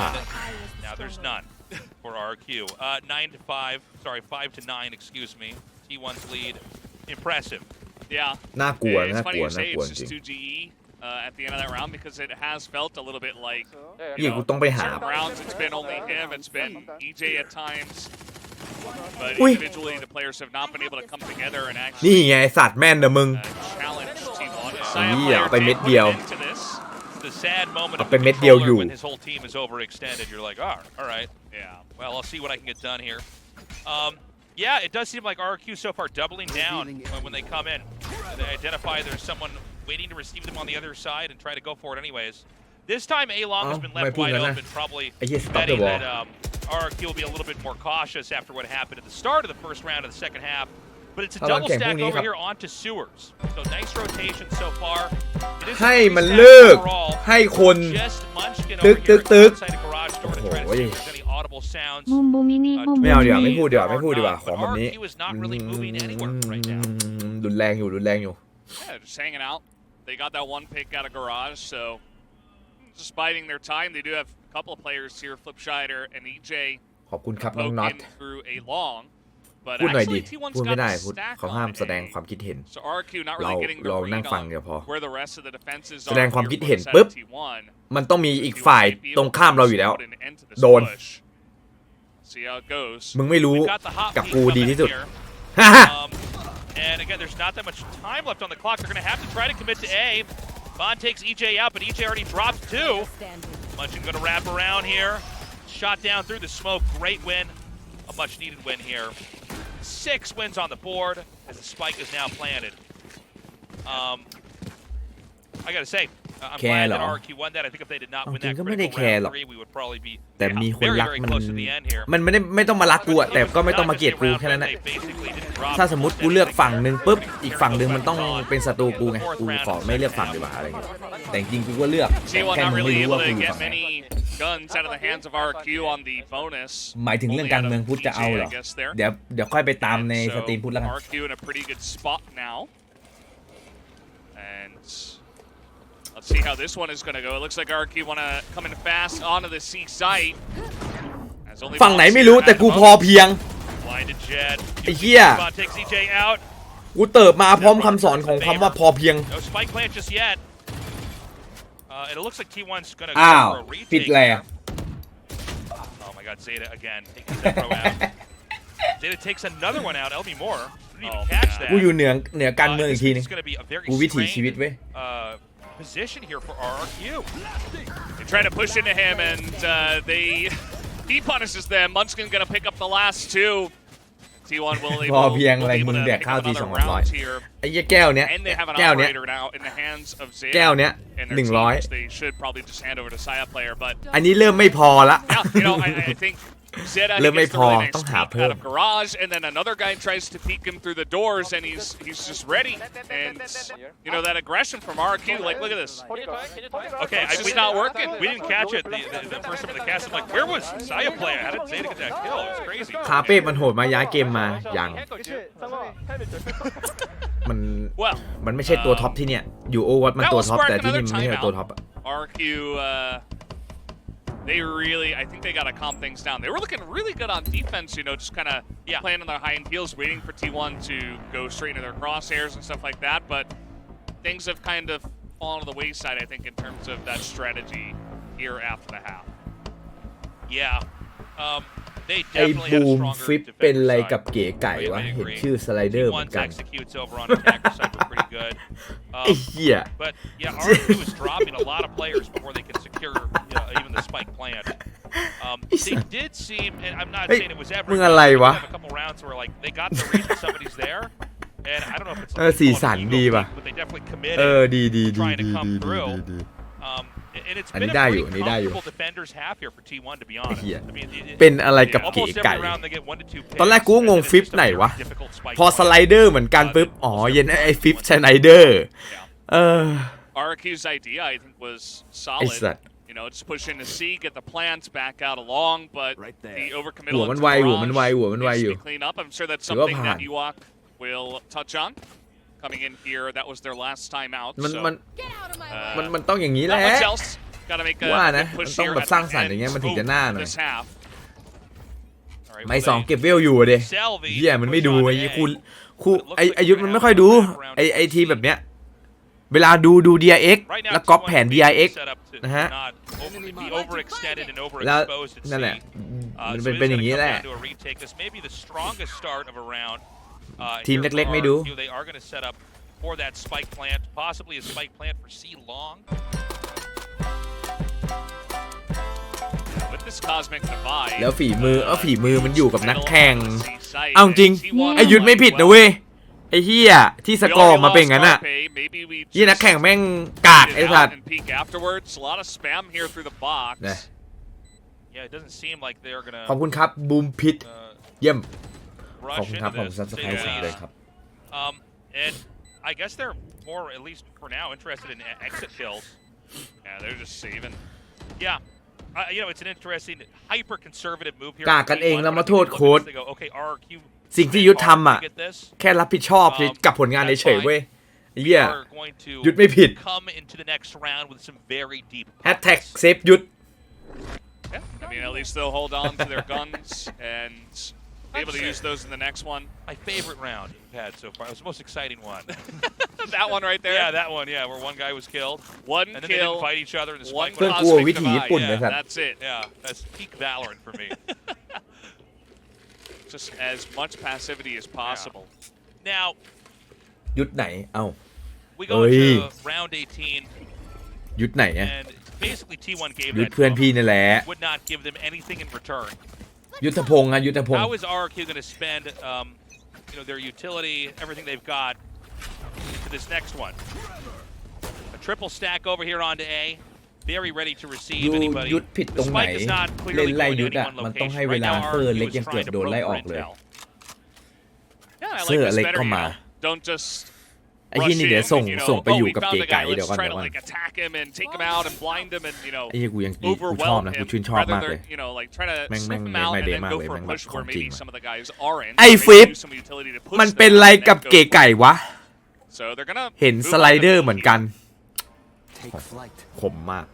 Now there's none for RRQ. 5-9, excuse me. T1's lead. Impressive. Yeah. น่ากลัว It's น่าก funny ลัว you น่า say กลัว it's จริง just 2GE at the end of that round because it has felt a little bit like นี่กูต้องไปหา certain rounds it's been only him, it's been EJ at times. But Ui. individually the players have not been able to come together and นี่ actually ไงสัตว์แม่นนะมึง challenge T1. นี่เอาไปเม็ดเดียว into this. The sad moment of เอาไปเม็ดเดียวอยู่ when his whole team is overextended. You're like, oh, all right. Yeah. Well, I'll see what I can get done here. Yeah, it does seem like RRQ so far doubling down when they come in. They identify there's someone waiting to receive them on the other side and try to go for it anyways. This time, A-Long has been left wide open, probably betting that RRQ will be a little bit more cautious after what happened at the start of the first round of the second half. But it's a double stack over here onto Sewers. So nice rotation so far. It is ให้มันเลิก overall. ให้คน Just Munchkin ตึ over ก here ตึก outside the garage door to try to see if there's any audible sounds. ไม่เอาเดี๋ยวไม่พูดเดี๋ยวไม่พูดดีกว่าของแบบนี้ RRQ is not really moving anywhere right now. รุนแรงอยู่รุนแรงอยู่ Yeah, just hanging out. They got that one pick out of garage, so just biding their time. They do have a couple of players here, Flipshider and EJ, ขอบคุณครับน้องน็อต poking through a long. But พูดหน่อยดิ actually, T1's พูดไม่ got ได้ the พูด stack เขาห้าม on แสดง A. ความคิดเห็น So RRQ not เรา really getting the เรานั่ง read ฟัง on เดี๋ยวพอ where the rest of the defenses แสดง are ความคิด here เห็น for ปุ๊บ T1. มันต้องมีอีกฝ่ายตรงข้ามเราอยู่แล้ว โดน See how it goes. มึงไม่รู้ We've got the hot กับ peak กูดี coming ที่สุด here. ฮ่าฮ่า And again, there's not that much time left on the clock. They're going to have to try to commit to A. Bond takes EJ out, but EJ already dropped 2. Munchin going to wrap around here. Shot down through the smoke. Great win. A much-needed win here. 6 wins on the board as the spike is now planted. I got to say, I'm glad that RRQ won that. I think if they did not win that critical round 3, we would probably be แต่มีคน very, รัก very มัน close to the end here. มันไม่ต้องมารักกูอะแต่ก็ไม่ต้องมาเกลียดกูแค่นั้นแหละถ้าสมมติกูเลือกฝั่งหนึ่งปุ๊บอีกฝั่งหนึ่งมันต้องเป็นศัตรูกูไงกูขอไม่เลือกฝั่งดีกว่าอะไรเงี้ยแต่จริงๆกูก็เลือกแต่ T1 แค่ not มึงไม่ really รู้ able ว่ากู to อยู่ get ฝั่งไหน many guns out of the hands of RRQ on the bonus. หมายถึงเรื่องการเมืองพุทธจะเอาเหรอ เดี๋ยวค่อยไปตามในสตรีมพุทธแล้วกัน RRQ in a pretty good spot now. And let's see how this one is going to go. It looks like RRQ want to come in fast onto the C site. ฝั่งไหนไม่รู้แต่กูพอเพียง Blinded Jet. ไอ้เหี้ย Bond takes EJ out. กูเติบมาพร้อมคำสอนของคำว่าพอเพียง No spike plant just yet. And it looks like T1's going to อ้าว go for a retake. ผิดแหละ Oh my god, Zeta again. Taking Zepro out. Zeta takes another one out. LB Moore. Didn't even catch that. กูอยู่เหนือการเมืองอีกทีนึง It's going to be a very กูวิถีชีวิต strained เว้ย position here for RRQ. They try to push into him, and he punishes them. Munchkin going to pick up the last 2. T1 will พอ able เพียงอะไร to มึงแดก pick ข้าว up ที another 200 round here. ไอ้เหี้ยแก้วเนี้ย And they have an แก้วเนี้ย operator now in the hands of Zeta. แก้วเนี้ย and their team, 100 which they should probably just hand over to Saya player, but อันนี้เริ่มไม่พอละ I think Zeta Limit gets the Paul, really nice don't peek have out him. of garage, and then another guy tries to peek him through the doors, and he's just ready. And that aggression from RRQ, like look at this. Okay, It's just not working. We didn't catch it. The first time in the cast, I'm like, where was Saya player? How did Zeta get that kill? It was crazy. คาเป้มันโหดมาย้ายเกมมาอย่างมันไม่ใช่ตัวท็อปที่เนี่ยอยู่โอวัตมันตัวท็อปแต่ที่นี่มันไม่ใช่ตัวท็อปอะ RRQ they really, I think they got to calm things down. They were looking really good on defense, you know, just kind of playing on their high end heels, waiting for T1 to go straight into their crosshairs and stuff like that. But things have kind of fallen to the wayside, I think, in terms of that strategy here after the half. Yeah. They ไอ้ definitely had บู a ม stronger ฟิปเป็นอะไร defensive กับ side. เก๋ไก่วะ เห็นชื่อสไลเดอร์เหมือน T1's กัน executes over on attacker side were pretty good. ไอ้เหี้ย But yeah, RRQ is dropping a lot of players before they can secure even the spike plant. They did seem, and I'm not saying it was every. มึงอะไรวะ a couple rounds where like they got the reason somebody's there, and I don't know if it's สีสันดีป่ะ but they definitely committed ดี trying to come through. And it's been a pretty comfortable defenders half here for T1 to be honest. I mean, เป็นอะไรกับเก๋ almost ไก่ every round they get 1 to 2 picks. ตอนแรกกูงง and then ฟิป it's just a ไหน very วะ difficult spike พอสไล point. เดอร์เหมือนกันปุ๊บ อ๋อ เย็นไอ้ฟิปสไลเดอร์ RRQ's idea, I think, was ไอ้ solid. สัตว์ You know, just push in to C, get the plants back out along, but the overcommittal หัวมัน into ไวหัวมันไว Mirage หัวมันไว needs อยู่ to be cleaned up. I'm sure that's ถือว่า something ผ่าน that Ewok will touch on. Coming in here, that was their last time out. มันต้องอย่างนี้แห not ละ much else. Gotta make a ว่านะ big มัน push ต้อง here แบบ at สร้าง the สรรค์อย่างเงี้ย end มันถึงจะหน้า of หน่อย this half. All right, ไม่ well, สอง they เก็บเวลอยู่อะดิ salvage เหี้ยมันไม่ push ดู on ไอ้ A. ยี่ไอ้ยุทธมันไม่ค่อยดู ไอ้ทีแบบเนี้ย เวลาดู DRX Right now, แล้วก๊อป T1 แผน is DRX set up to นะฮะ not be overextended and แล้ว overexposed at นั่นแหละ C. มัน So เป็น it is เป็นอ gonna ย่างนี้ come แหละ down to a retake. This may be the strongest start of a round. ทีม Here เล็ก for ๆไม่ดู RRQ. They are going to set up for that spike plant, possibly a spike plant for C long. With this cosmic divide, แล้วฝีมือมันอยู่กับนักแข่ง C site, เอาจริง T1 ไอ้ยุทธไม่ผิดนะเว้ย ไอ้เหี้ยที่สกอร์มาเป็นงั้นอะ Maybe we ยี่นักแข่งแม่งกาก just ไอ้ get สัต out ว์ and peek afterwards. A lot of spam here through the box. นะ Yeah, it doesn't seem like they're going ขอบ to คุณครับบูมพิษเยี่ยม ขอบ rush คุณครับ into ผม this. ซับสไคร to ต์ say เล the ยครับ least. And I guess they're more, at least for now, interested in exit kills. Yeah, they're just saving. Yeah. You know, it's an interesting, hyper-conservative move here. กากกันเองแล้วมาโทษโค้ช They go, okay, RRQ สิ่งที่ยุทธทำอะ get this. แค่รับผิดชอบกับผลงานเฉยๆเว้ยไอ้เหี้ย Are going to ยุทธไม่ผิด come into the next round with some very deep แฮชแท็ก pockets. เซฟยุทธ Yeah, I mean, at least they'll hold on to their guns and be able to use those in the next one. My favorite round we've had so far. It was the most exciting one. That one right there. Yeah, that one. Yeah, where one guy was killed. One And then they didn't kill, fight each other in the one spike เพื่อน went กลั out. ววิถีญี่ปุ่น Yeah, นะสัตว์ that's it. Yeah, that's peak Valorant for me. Just as much passivity as possible. Now, ยุทธไหน เอ้า we go Oi. into round 18, ยุทธไหนอะ and basically T1 gave ยุทธ that เพื่อน to พี่ them. นี่แหละ Would not give them anything in return. ยุทธพงษ์อะยุทธพงษ์ How is RRQ going to spend, their utility, everything they've got, into this next one? A triple stack over here onto A. Very ready to receive ยุ anybody. ยุทธผิดตรงไหน Spike is not เล่น clearly ไล่ going ยุ to ทธอะ any one มันต้อง location. ให้เว Right ลา now, เฟอร์ RRQ เล็ก is ยังเกือบ trying to โดนไล่อ broker อกเลย intel. Yeah, I Sir, like this like, better, come you on. know? Don't just ไอ้ที่นี่เดี๋ยวส่ง you know, ส่งไปอยู่ we กับ found เก๋ the ไก่ guy, เดี๋ยว let's ก่อน try เดี๋ยว to ก่อน like attack him and take him out and blind him and, you know, ไอ้ที่กูชอบ overwhelm นะ กู him ชื่นชอบ rather มากเลย than, you know, like try to Mang- sniff mang- him out mang- and then mang- go mang- for a mang- push where mang- maybe mang- some of the guys aren't. ไอ้ Maybe Flip use some utility to push มัน them เป็นไร and then กับ go เก๋ for it. ไก่วะ So they're gonna เห็น move ส on ไล to เดอร์ B เหมือนกัน Take flight. ขมมาก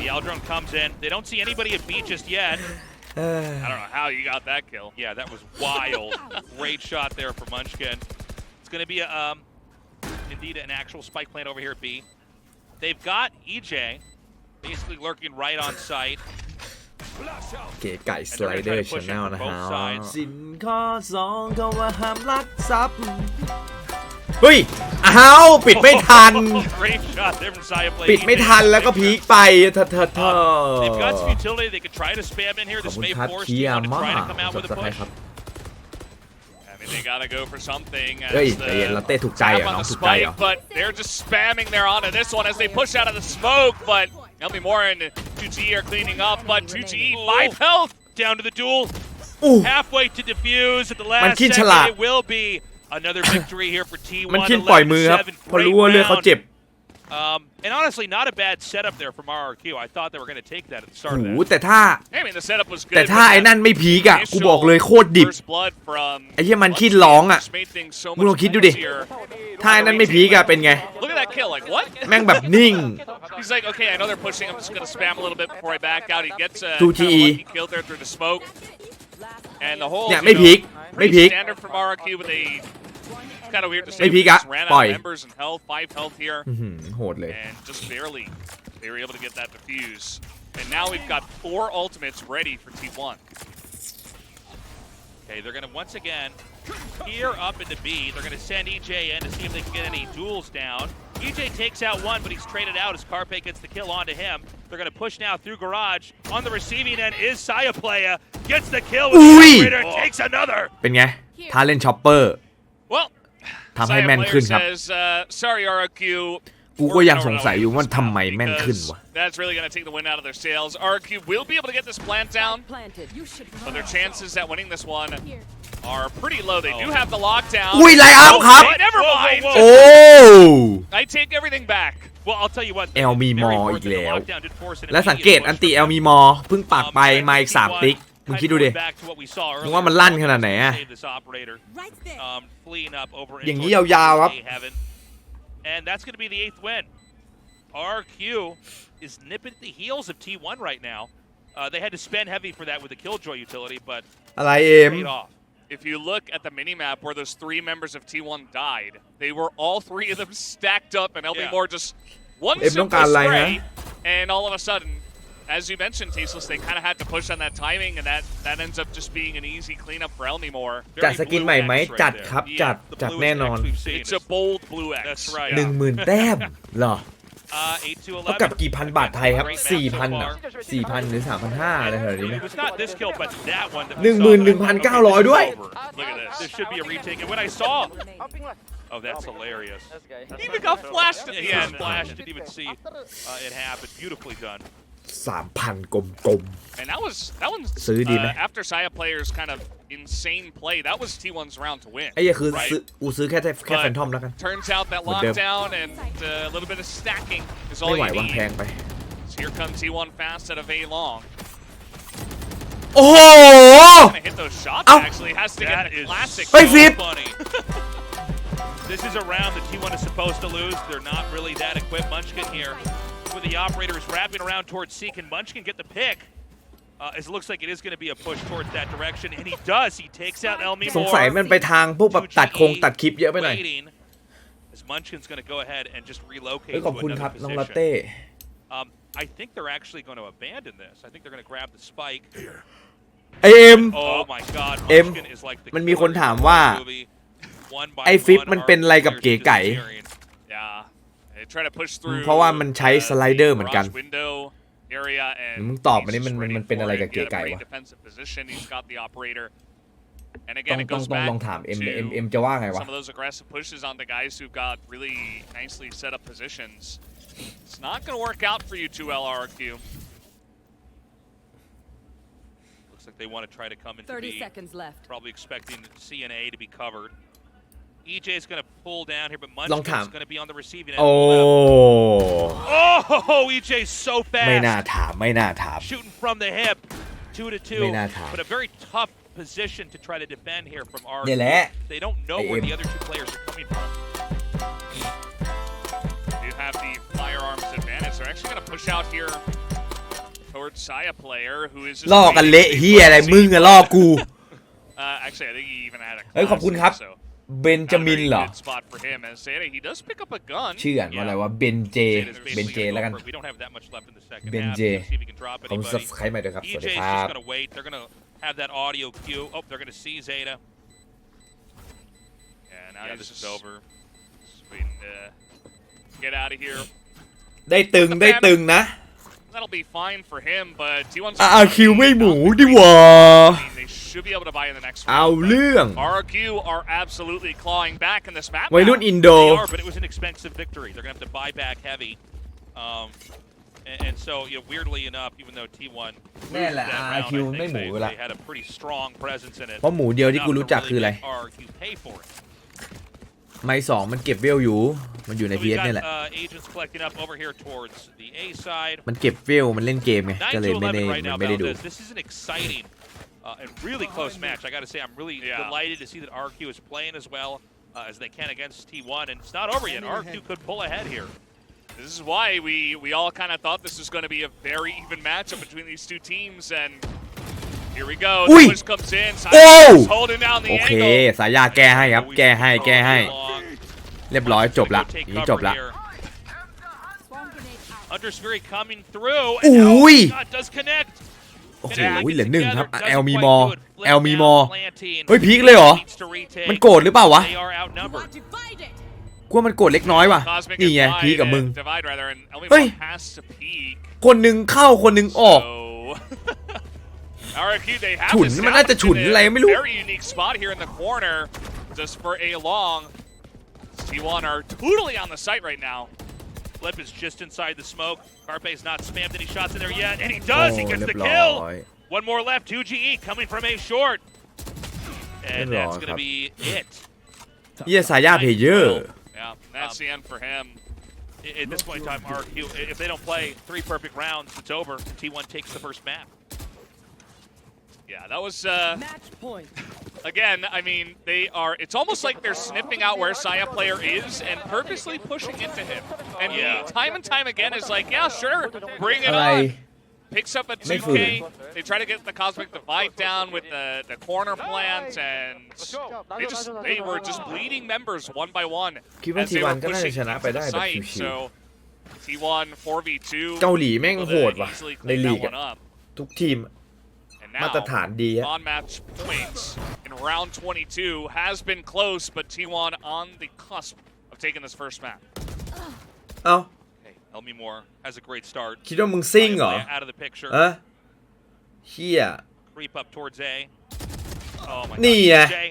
The Eldron comes in. They don't see anybody at B just yet. I don't know how you got that kill. Yeah, that was wild. Great shot there for Munchkin. It's going to be indeed an actual spike plant over here at B. They've got EJ basically lurking right on site. เก๋ไก่สไลเดอร์ชาแนลนะฮะ สินข้อ2ก็ว่าห้ามลักทรัพย์เฮ้ย อ้าว ปิดไม่ทัน Great shot there from Saya. ปิดไม่ทันแล้วก็พีคไปเถอะ They've got some utility. They could try to spam in here. ขอบ This คุณ may ครับ force เคีย T1 to มา try to ก come out สับ with ส a ไคร push. ครับ I mean, they gotta go for something. เฮ้ย As ใจเย็น the เราเต้ถูกใจ tap อ่ะ on น้อง the ถูกใจเหรอ spike, but they're just spamming there onto this one as they push out of the smoke. But Elmi Moore and 2G are cleaning up, but 2G 5 health. Down to the duel. อู้ Halfway to defuse at the มัน last คิดฉ second. ลาด It will be another victory here for T1. มันคิดปล่อยมือครับ 11-7. พอรู้ว่าเลือดเขาเจ็บ And honestly, not a bad setup there from RRQ. I thought they were going to take that at the start โอ้ of โห that. แต่ถ้า I mean, the setup was good. แต่ถ้า but ไอ้ that นั่นไม่พีกอะกูบอกเลยโคตรดิบ first blood from ไอ้เหี้ยมันขี้ร้องอะ just made things so มึงลอง much คิดดูดิ easier. ถ้าไอ้นั่นไม่พีกอะเป็นไง Look at that kill, like what? แม่งแบบนิ่ง He's like, okay, I know they're pushing. I'm just going to spam a little bit before I back out. He gets a lucky kill there through the smoke. And the whole, เนี่ยไม่พลิกไม่พลิก standard from RRQ, but they it's kind of weird to say. ไม่พลิกอะ Ran ปล่อย out of members and health, 5 health here. โหดเลย And just barely, they were able to get that defuse. And now we've got 4 ultimates ready for T1. Okay, they're going to once again gear up into B. They're going to send EJ in to see if they can get any duels down. EJ takes out one, but he's traded out as Carpe gets the kill onto him. They're going to push now through Garage. On the receiving end is Saya Playa. Gets the kill with the operator and takes another. เป็นไงถ้าเล่นช็อปเปอร์ Well, ทำให้แม่นขึ้นครับ says, sorry, RRQ. กูก็ยังสงสัยอยู่ว่าทำไมแม่นขึ้นวะ That's really going to take the wind out of their sails. RRQ will be able to get this plant down, but their chances at winning this one are pretty low. They do have the lockdown. อุ้ยไลน์อัพครับ Never mind. โอ้ I take everything back. Well, I'll tell you what. แอลมีมออีกแล้ว Lockdown did force an และสังเกต immediate อันติแอลมีมอเพิ่งปากไปมาอีก3ติ๊กมึงคิดดูดิ back to what we saw มึงว่ามันลั่นขนาดไหนอะ Save this operator. Fleeing up over อย่างนี้ยาวๆครับ Heaven. And that's going to be the 8th win. RQ is nipping at the heels of T1 right now. They had to spend heavy for that with the Killjoy utility, but อะไรเอ็ม paid off. If you look at the minimap where those 3 members of T1 died, they were all 3 of them stacked up, and LB Moore just one simple spray, and all of a sudden, as you mentioned, Tasteless, they kind of had to push on that timing, and that ends up just being an easy cleanup for Elmy Moore. จัดสกินใหม่ไหมจัดครับจัดแน่นอน It's a bold blue X. That's right. 10,000 แต้มเหรอ 8 to 11. เท่ากับกี่พันบาทไทยครับ 4,000 อ่ะ 4,000 หรือ 3,500 อะไรแถวนี้นะ It was not this kill, but that one. That we saw. 11,900 ด้วย Look at this. This should be a retake. And when I saw, oh, that's hilarious. He even got flashed at the Yeah, end. flashed. Didn't even see it happen. Beautifully done. 3,000 กลม And that was after Saya players kind of insane play. That was T1's round to win. ๆไอ้เหี้ยคือกูซื้อแค่แฟนทอมแล้วกัน Turns out that lockdown and a little bit of stacking is all ไม่ไหว you วางแพง need. ไป So here comes T1 fast out of A long. โอ้โห Gonna hit those shots. Actually has to get That the is classic. เฮ้ยฟิป funny. This is a round that T1 is supposed to lose. They're not really that equipped. Munchkin here with the operators wrapping around towards C. Can Munchkin get the pick? It looks like it is going to be a push towards that direction, and he does. He takes out Elmy สงสัย Moore. มันไปทางพวกแบบตัดตัดคลิปเยอะไปหน่อย Waiting, as Munchkin's going to go ahead and just relocate เฮ้ยขอบ to คุณครับ another น้องลา position. เต้ I think they're actually going to abandon this. I think they're going to grab the spike. ไอเอ็ม Oh my God! เอ็ม Munchkin is like the มันมีคนถามว่า movie. One by ไอฟิป one, มันเป็นอะไรกับเก๋ไก่ Yeah. They try to push through. เพราะว่ามันใช้สไลเดอร์เหมือนกัน garage window area and มึงตอบมานี่มันเป็นอะไรกับเก๋ไก่วะ defensive position. He's got the operator. And ต้อ again, ง it ต้อง goes ต้อง back ลองถามเอ็ม to เอ็มจะว่าไงวะ some of those aggressive pushes on the guys who've got really nicely set up positions. It's not going to work out for you 2L RRQ. Looks like they want to try to come into 30 B. seconds left. Probably expecting C and A to be covered. EJ is going to pull down here, but ลองถาม Munchkin's going to be on the receiving end. โอ้ Oh, EJ's so ไม่ fast. น่าถามไม่น่าถาม Shooting from the hip, 2 to 2. ไม่น่าถาม But a very tough position to try to defend here from RRQ. นี่แหละ They don't know where AM. the other 2 players are coming from. You have the firearms advantage. They're actually going to push out here towards Saya player who is just ล่อกันเละเฮียอะไรมึงอะล่อกู actually, I think he even had a เฮ้ยขอบคุณครับ so เบนจามินเหรอ good spot for him as Zeta, he does pick up a gun. ชื่ออ่านว่าอะไรวะเบนเจ Zeta's เบน basically เจ gonna แล้ว go กัน for it. We don't have that much left in the second Ben half. J. Let's see if we can drop ขอบคุณ anybody. ซับสไครต์ใหม่ด้วยครับ สวัสดี EJ's ค just รับ going to wait. They're going to have that audio cue. Oh, they're going to see Zeta. Yeah, now Yeah, he's this just is over. waiting to get out of here. ได้ตึงนะ That'll be fine for him, but T1's คิวไม่หมูดิวะ they should be able to buy in the next เอา round. เรื่อง RRQ are absolutely clawing back in this map. วัยรุ่น now. อินโด They are, but it was an expensive victory. They're going to have to buy back heavy. And so, weirdly enough, even though T1 แน่แหละ that round, RRQ I think ไม่หมูละ they had a pretty strong presence in it. เพราะหมูเดียวที่กูรู้จักคืออะไร Enough to really make RRQ pay for it. ไม้สองมันเก็บเวลอยู่ มันอยู่ใน So พี we've เอส got นี่แหละ agents collecting up over here towards the A side. มันเก็บเวลมันเล่นเกมไง 9 ก็เลย to ไม่ได้ 11 right now, ไม่ได้ดู Valdez. This is an exciting and really close match. I got to say, I'm really delighted to see that RRQ is playing as well as they can against T1, and it's not over yet. RRQ could pull ahead here. This is why we all kind of thought this was going to be a very even matchup between these two teams, and here we go. The push comes in. Is holding down the โอเค angle. สายยาแก้ให้ครับแก้ให้เรียบร้อยจบละนี่จบละ Undersfury coming through. อุ้ย does connect. โอ้โหเหลือ1ครับแอลมีมอเฮ้ยพีคเลยเหรอมันโกรธหรือเปล่าวะ They are outnumbered. กลัวมันโกรธเล็กน้อยว่ะ Cosmic นี่ไง divide พีคกับมึง divide rather, and Elmi Hey. has to peek. คนหนึ่งเข้าคนหนึ่งออก So, RRQ, they have ฉุน this มันน่าจะฉุนอะไรไม่รู้ very unique spot here in the corner, just for a long. T1 are totally on the site right now. Flip is just inside the smoke. Carpe's not spammed any shots in there yet, and he does. He gets the kill. One more left. 2GE coming from A short, and that's going to be it. เฮียสายยาเพเยอร์ Yeah, that's the end for him. At this point in time, RRQ, if they don't play 3 perfect rounds, it's over. T1 takes the first map. Yeah, that was Match point. again. I mean, they are. It's almost like they're sniffing out where Saya player is and purposely pushing into him. And he, time and time again, is like, yeah, sure, bring it อะไร on. Picks up a 2K. They try to get the Cosmic Divide down with the corner plant, and they were just bleeding members one by one คิดว่า as they T1 were ก็น่าจะ pushing ชนะไป into ได้ the แบบ site. ชิว So T1 4v2. ๆเกาหลีแม่งโหดว่ะ easily ใน clean ลีก that อะ one up. ทุกทีม And มาตร now ฐานดีอะ on-match points in round 22 has been close, but T1 on the cusp of taking this first map. เอ้า Hey, Elmi Moore has a great start. คิดว่ามึงซิ่งเหรอ Out of the picture. อะเฮีย Creep up towards A. Oh my นี่ God. ไง Jay,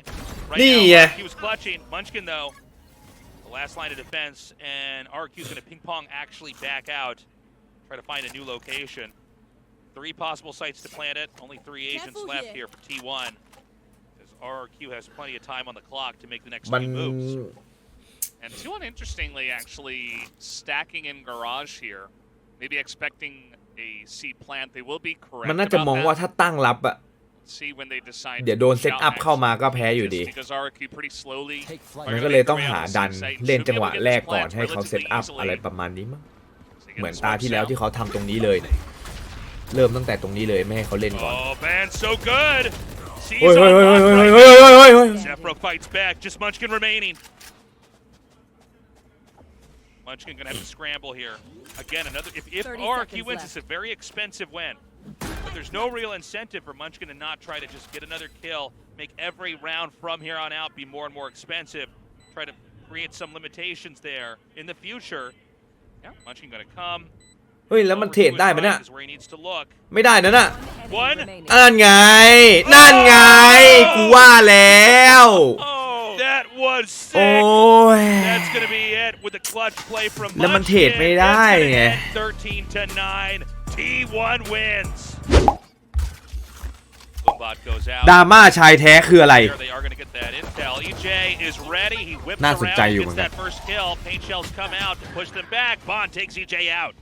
right นี่ now, ไง he was clutching. Munchkin though, the last line of defense, and RRQ's going to ping pong actually back out, try to find a new location. 3 possible sites to plant it. Only 3 agents left here for T1. As RRQ has plenty of time on the clock to make the next มัน few moves. And T1 interestingly actually stacking in garage here. Maybe expecting a C plant. They will be correct มันน่าจะ about มองว่า that. ถ้าตั้งรับอะ See when they decide เดี๋ยวโดน to เซต push อั out พเข้า next. มาก็แพ้อยู่ดี Just because RRQ pretty slowly Take flight. มันก็เลยต้องหาดันเล่นจังหวะแรกก่อนให้เขาเซตอัพอะไรประมาณนี้มั้งเหมือนตาที่แล้วที่เขาทำตรงนี้เลยเนี่ยเริ่มตั้งแต่ตรงนี้เลยไม่ให้เขาเล่นก่อน Oh man, so good. เฮ้ย Sees เฮ้ย on เฮ้ย lock เฮ้ย right เฮ้ย now. เฮ้ยเฮ้ย Zephyro fights back. Just Munchkin remaining. Munchkin gonna have to scramble here. Again, another. If 30 RRQ seconds wins, left. it's a very expensive win. But there's no real incentive for Munchkin to not try to just get another kill, make every round from here on out be more and more expensive. Try to create some limitations there in the future. Yeah, Munchkin gonna come. เฮ้ยแล้วมันเทรดได้ไหมเนี่ย Is where he needs to look. ไม่ได้นะน่ะ One. นั่นไงนั่นไงกูว่าแล้ว Oh, that was โอ้ sick. ย That's gonna be it with a clutch play from แล้วมันเทรดไม่ได้ Munchkin. ไง It's gonna end 13-9. T1 wins. Boombot goes out. ดราม่าชายแท้คืออะไร Here they are gonna get that intel. EJ is ready. He whips น่าสนใจ around, อยู่เหมื gets อนกัน that first kill. Paint shells come out to push them back. Bond takes EJ out.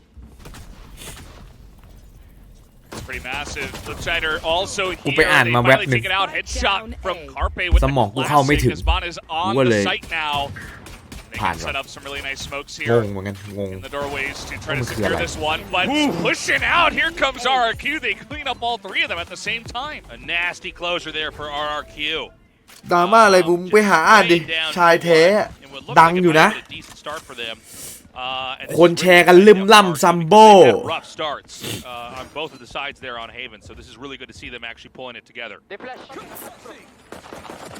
Pretty massive. Flipsider also กู here. ไปอ่าน They มาแว็บ finally หนึ่ง take it out. Headshot from Carpe with ส the มองกูเข้าไม่ถึง classic. As Bond is on กูก็เลย the site now. They ผ่าน can ว่ะ set up some really nice smokes ง here งเหมือนกันงง in the doorways to try to มันคือ secure อะไร this one. But pushing out. Here comes RRQ. They clean up all 3 of them at the same time. A nasty closure there for RRQ. ดราม่าอะไรบุ้มไปหาอ่านดิชายแท้ดังอยู่นะ คนแชร์กันลืมล่ำซัมโบ rough starts on both of the sides there on Haven, so this is really good to see them actually pulling it together.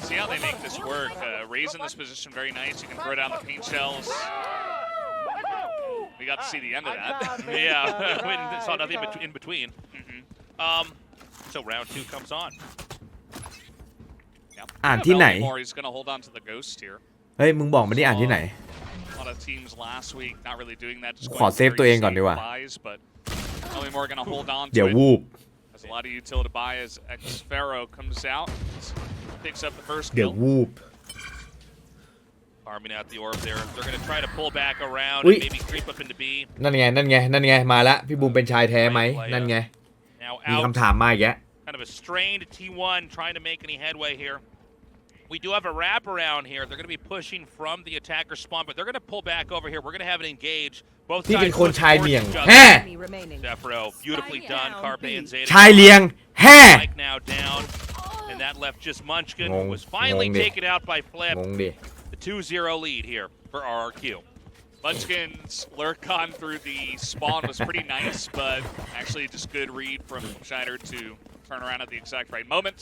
See how they make this work. Raise in this position very nice. You can throw down the paint shells. We got to see the end of that. Yeah, we saw nothing in between. So round 2 comes on. Yep. อ่านที่ไหน More, he's gonna hold on to the ghost here. เฮ้ยมึงบอกมาดิอ่านที่ไหน A lot of teams last week not really doing that. Just ขอ going เซฟตัวเองก่อนดีกว่า buys, but Elmi Moore gonna hold on เดี๋ยว to it. วูบ Has a lot of utility to buy as Xfero comes out, picks up the first เดี๋ยว kill. วูบ Farming out the orb there. They're going to try to pull back around Ui. and maybe creep up into B. นั่นไงนั่นไงนั่นไงมาละพี่บูมเป็นชายแท้ไหมนั่นไง Now มี out. คำถามมาอีกแล้ว Kind of a strained T1 trying to make any headway here. We do have a wraparound here. They're going to be pushing from the attacker spawn, but they're going to pull back over here. We're going to have an engage. Both ที่เป็น sides คนชาย forced เลียง each other. แฮ่ Zephyro, beautifully done. Carpe and Zeta. ชายเลียงแฮ่ Mike now down, and that left just Munchkin, who Ngong. was finally Ngong đi. taken out by Flip. งงดิ The 2-0 lead here for RRQ. Munchkin's lurk on through the spawn was pretty nice, but actually just good read from Schneider to turn around at the exact right moment,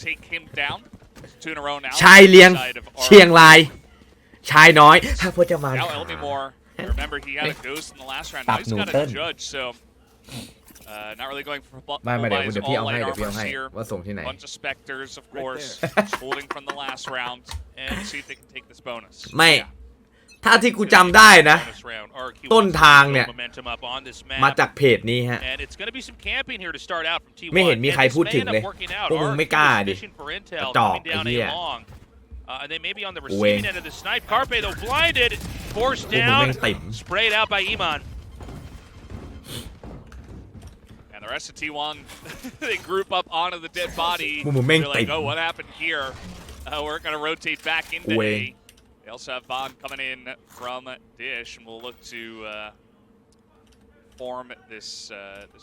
take him down. 2 in a row now. ชายเลียง Side of เชียง RRQ. ราย ชายน้อยถ้าพจมาน Now Elmore, remember he had a ghost in the last round. Tap Now he's got a Newton. judge, so not really going for ไม่ไม่เดี๋ยว full เดี๋ยวพี่เอา buys, ให้ all เดี๋ยวพี่เอา light ให้ armors here. ว่าส่งที่ไหน Bunch of specters, of course, holding from the last round, and see if they can take this bonus. ไม่ Yeah. ถ้าที่กูจำได้นะ Bonus round. RRQ ต้นทางเนี่ย momentum up on this map. มาจากเพจนี้ฮะ And it's going to be some camping here to start out from T1. ไม่เห็นมีใคร And this พูด may ถึง end up เลย working out. พวกมึงไม่ RRQ กล้า is ดิ fishing for intel, กระจอก coming down ไอ้เหี้ย A long. And they may be on the กูเอง receiving end of the snipe. Carpe, though, blinded, forced พวกมึง down, แม่งติ่ม sprayed out by Iman. And the rest of T1, they group up onto the dead body. Boom, bang, They're like, bang. oh, what happened here? We're going to rotate back into Wing. A. They also have Bond coming in from Dish, and we'll look to form this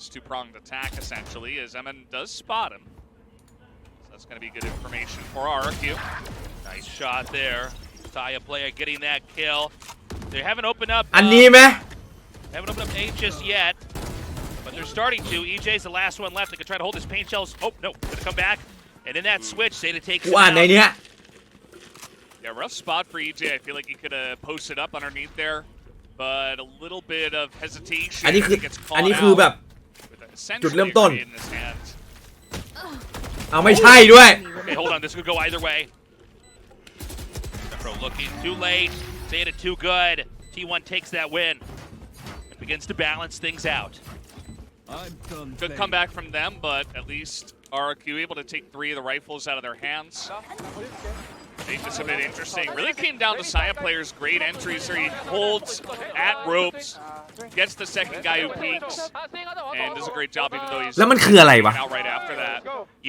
two-pronged attack, essentially, as Emin does spot him. So that's going to be good information for RRQ. Nice shot there. Taya player getting that kill. They haven't opened up. อันนี้ไหม Haven't opened up A just yet, but they're starting to. EJ's the last one left. They can try to hold his paint shells. Oh, no. Gonna come back. And in that switch, Zeta takes กู him อ่านใน out. เนี้ย Yeah, rough spot for EJ. I feel like he could have posted up underneath there, but a little bit of hesitation. อันนี้คือ He gets อัน caught นี้คือแบบ out with essentially จุดเริ่มต้น a grenade in his hands. เอาไม่ใช่ด้วย Okay, hold on. This could go either way. Zephyro looking too late. Zeta too good. T1 takes that win and begins to balance things out. Good comeback from them, but at least RRQ able to take 3 of the rifles out of their hands. Make this a bit interesting. Really came down to Saya players' great entries here. He holds at ropes, gets the second guy who peeks, and does a great job even though he's แล้วมันคืออะไรวะ out right after that.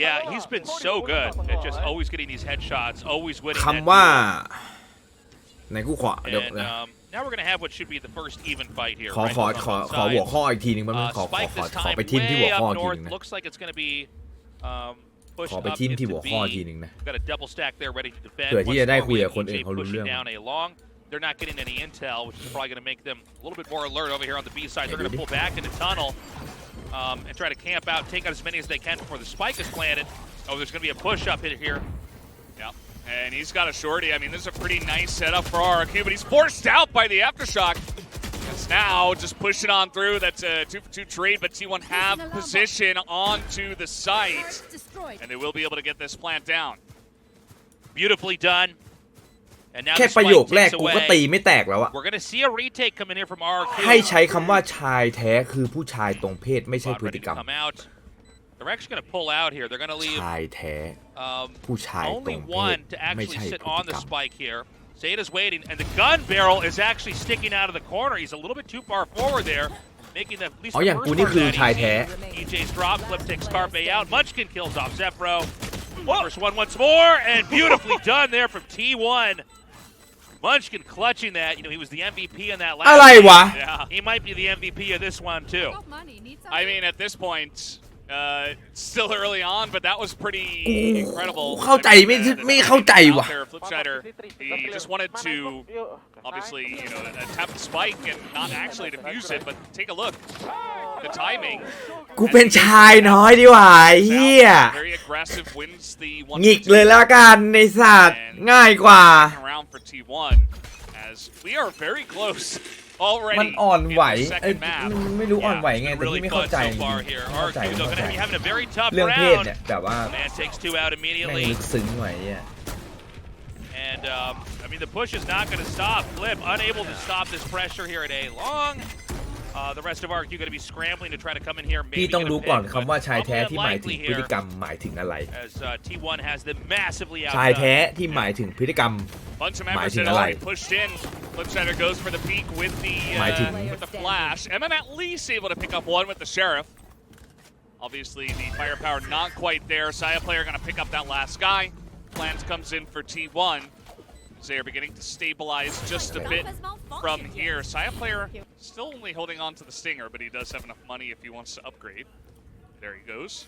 Yeah, he's been so good at just always getting these headshots, always winning. คำว่าในกูขอ that เดี๋ยว duel. And now we're gonna have what should be the first even fight here. ขอ right ขอ from ขอ both ขอหัว sides. ข้ออีกทีหนึงมันขอ Spike this ขอ time ไปทิมที่หัว way ข้อ up อีกทีห north. นึงนะ Looks like it's gonna be pushed ขอไป up ทิมที่ into หัวข้ออีก B. ทีหนึงนะ Got a double stack there ready to defend. เผื่อที่จะได้คุยกับ Once คนอื่น EJ เขารู้เรื่อง pushing down A long. They're not getting any intel, which is probably going to make them a little bit more alert over here on the B side. They're going to pull back into tunnel and try to camp out, take out as many as they can before the spike is planted. Oh, there's going to be a push up hit here. Yeah, and he's got a shorty. I mean, this is a pretty nice setup for RRQ, but he's forced out by the aftershock. It's now just pushing on through. That's a 2-for-2 trade, but T1 have position onto the site, and they will be able to get this plant down. Beautifully done. And now แค่ the ประโย spike คแรก takes กูก็ away. ตีไม่แตกแล้วอะ We're going to see a retake coming here from RRQ. ให้ใช้คำว่าชายแท้คือผู้ชายตรงเพศไม่ใช่ Squad พฤ ready ติ to กรรม come out. They're actually going to pull out here. They're going to leave ชายแท้ um, ผู้ชายตร only งเพศ one to ไม่ actually ใช่ sit พฤ on ติ the กรรม spike here. Zeta's waiting, and the gun barrel is actually sticking out of the corner. He's a little bit too far forward there, making the, at least อ๋อ the อย่าง first กู part นี่ of คือ that ชายแท้ easy. EJ's drop, Flip takes Carpe out. Munchkin kills off Zephyro. First one once more, and beautifully done there from T1. Munchkin clutching that. You know, he was the MVP in that last อะไรวะ Yeah. He might be the MVP of this one, too. I mean, at this point, it's still early on, but that was pretty incredible. เข้าใจไม่เข้าใจว่ะ Flipsider, he just wanted to, obviously, you know, tap the spike and not actually defuse it, but take a look. The timing. กูเป็นชายน้อยดีกว่าไอ้เฮีย Very aggressive, wins the หงิกเลยละกันในสัตว์ง่ายกว่า around for T1 as we are very close already. มันอ่อนไหว in the เอ้ย second map. ไม่รู้อ่อนไหวไง Been แต่ really ที่ไม่เข้า fun ใจ so far here. เข้าใจ RRQ, though, going to be having a very tough เรื่องเพศ round. เนี่ยแบบว่า Man takes 2 out แม่ง immediately. ลึกซึ้งไว้อะ And, I mean, the push is not going to stop. Flip unable to stop this pressure here at A long. The rest of RRQ going to be scrambling to try to come in here. พี่ Maybe ต้อง get a รู้ก่อน pick, คำว่า but ชายแท้ probably ที่หมายถึง unlikely พฤติ here กรรมหมายถึงอะไร as T1 has them massively ชายแท้ outdone. ที่หมายถึงพฤติกรรม Bunch of Mãi members thì had nó already lại. pushed in. Flipsider goes for the peek with Mãi thì- the flash. Emin at least able to pick up one with the sheriff. Obviously, the firepower not quite there. Saya player going to pick up that last guy. Plans comes in for T1. They are beginning to stabilize just a bit. from here. Saya player still only holding on to the Stinger, but he does have enough money if he wants to upgrade. There he goes.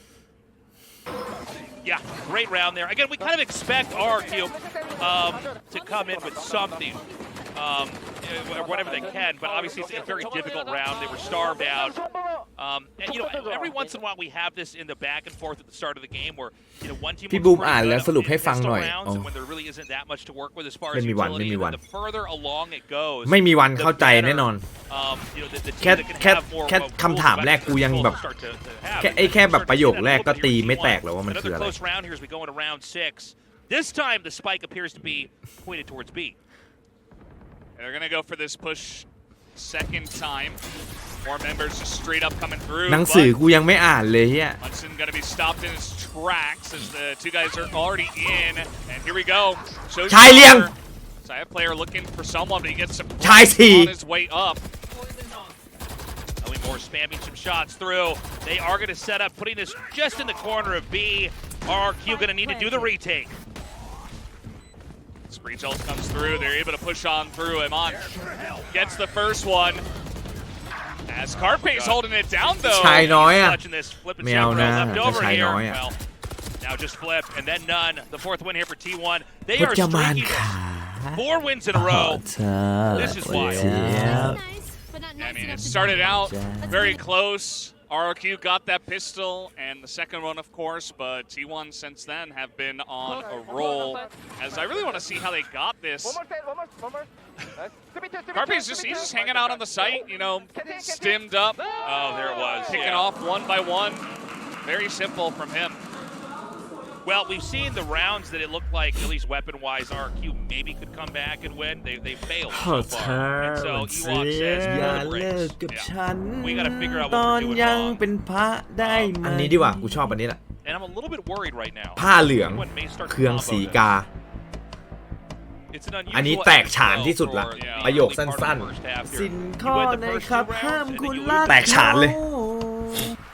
Yeah, great round there. Again, we kind of expect RRQ to come in with something, whatever they can, but obviously it's a very difficult round. They were starved out. And, you know, every once in a while we have this in the back and forth at the start of the game where, you know, one team พี่บูมอ่านแล้วสรุปให้ฟังหน่อย rounds and when there really isn't that much to work with as far as ไม่มีวัน utility, ไม่มีวัน and the further along it goes, ไม่มีวันเข้าใจแน่นอน you know, the แค่ team that can แค่ have more แค่ of a คำถามแรกกูยังแบบ start to have. แค่แบบประโยคแรกก็ตีไม่แตกแล้วว่ามันคือ Another อะไร close round here as we go into round 6. This time the spike appears to be pointed towards B. And they're gonna go for this push second time. More members just straight up coming through. หนังสือกูยังไม่อ่านเลยเฮีย Munson gonna be stopped in his tracks as the two guys are already in. And here we go. Shows ชายเลี้ยง Saya player looking for someone, but he gets some ชายสี่ on his way up. More spamming some shots through. They are going to set up, putting this just in the corner of B. RRQ going to need to do the retake. Screech ult comes through. They're able to push on through. Iman gets the first one. As Carpe's holding it down though. ชายน้อยอ่ะ Clutching this, flipping ไม่เอานะ left over ชาย here. น้อยอ่ะ Well, now just flip and then none. The fourth win here for T1. They พ are จมาน streaking ขา 4 wins in a row. This is wild. I mean, it started out very close. RRQ got that pistol and the second one, of course, but T1 since then have been on a roll. As I really want to see how they got this. Carpe's he's just hanging out on the site, you know, stimmed up. Oh, there it was. Picking off one by one. Very simple from him. Well, we've seen the rounds that it looked like, at least weapon-wise, RRQ maybe could come back and win. They failed so far. And so Ewok says, อย่า "Pull the เลิก brakes." กับ Yeah. ฉัน We gotta figure out ต what อน we're doing ยัง wrong. เป็นพระได้ไหมอันนี้ดีกว่ากูชอบอันนี้แหละ And I'm a little bit worried right now. ผ้าเหลือง Everyone may start to เครื่อง combo สี this. กา It's an unusual อันนี้แตกฉานที่สุดละ for the ประโยค early สั part of the ้น first half ๆ here. สิน You ข้อ win the ใน first ครับ 2 rounds, ห้าม and then คุณ you รัก lose แตกฉานเลย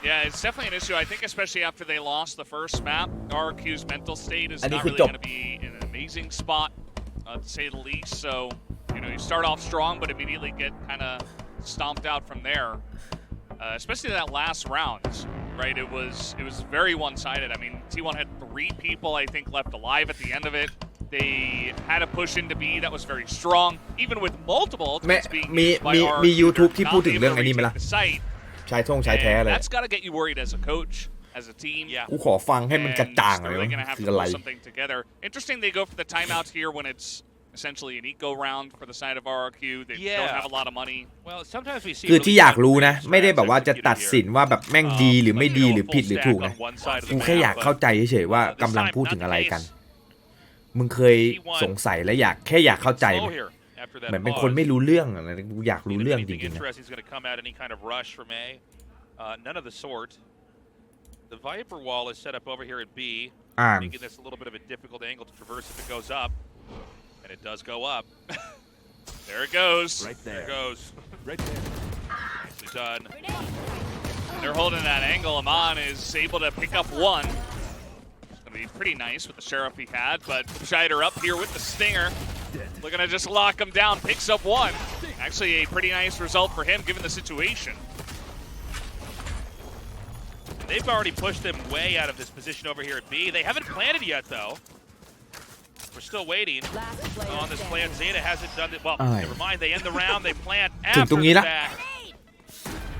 Yeah, it's definitely an issue. I think especially after they lost the first map, RRQ's mental state is And he not could really jump. going to be in an amazing spot, to say the least. So, you know, you start off strong, but immediately get kind of stomped out from there. Especially that last round, right? It was very one-sided. I mean, T1 had 3 people, I think, left alive at the end of it. They had a push into B that was very strong, even with multiple ultimates being used by RRQ. มี YouTube ที่ Not พูดถึง able เรื่อง to ไอ้นี่ไหม retake ล่ะ the site. ชายแท้เลย That's got to get you worried as a coach, as a team. Yeah. กูขอฟังให้มันกระจ่างหน่อย They're ว่า going to have คือ to อะไร put something together. Interesting, they go for the timeouts here when it's essentially an eco round for the side of RRQ. They don't have a lot of money. Well, sometimes we see คือที่อยากรู้นะ ไม่ได้แบบว่าจะตัดสินว่าแบบแม่งดีหรือไม่ดีหรือผิดหรือถูกนะ กูแค่อยากเข้าใจเฉยๆว่ากำลังพูดถึงอะไรกัน มึงเคยสงสัยและแค่อยากเข้าใจไหมเหมือนเป็นคนไม่รู้เรื่องอะไรกูอยากรู้เรื่องจริงๆนะ None of the sort. The Viper wall is set up over here at B, making this a little bit of a difficult angle to traverse if it goes up. And it does go up. There it goes. Right there. There it goes. Right there. Nicely done. They're holding that angle. Aman is able to pick up one. It's going to be pretty nice with the Sheriff he had, but Scheider up here with the Stinger. Looking to just lock him down, picks up one. Actually a pretty nice result for him given the situation. They've already pushed them way out of this position over here at B. They haven't planted yet, though. We're still waiting on this plan. Zeta hasn't done it. Well, never mind. They end the round. They plant after the fact.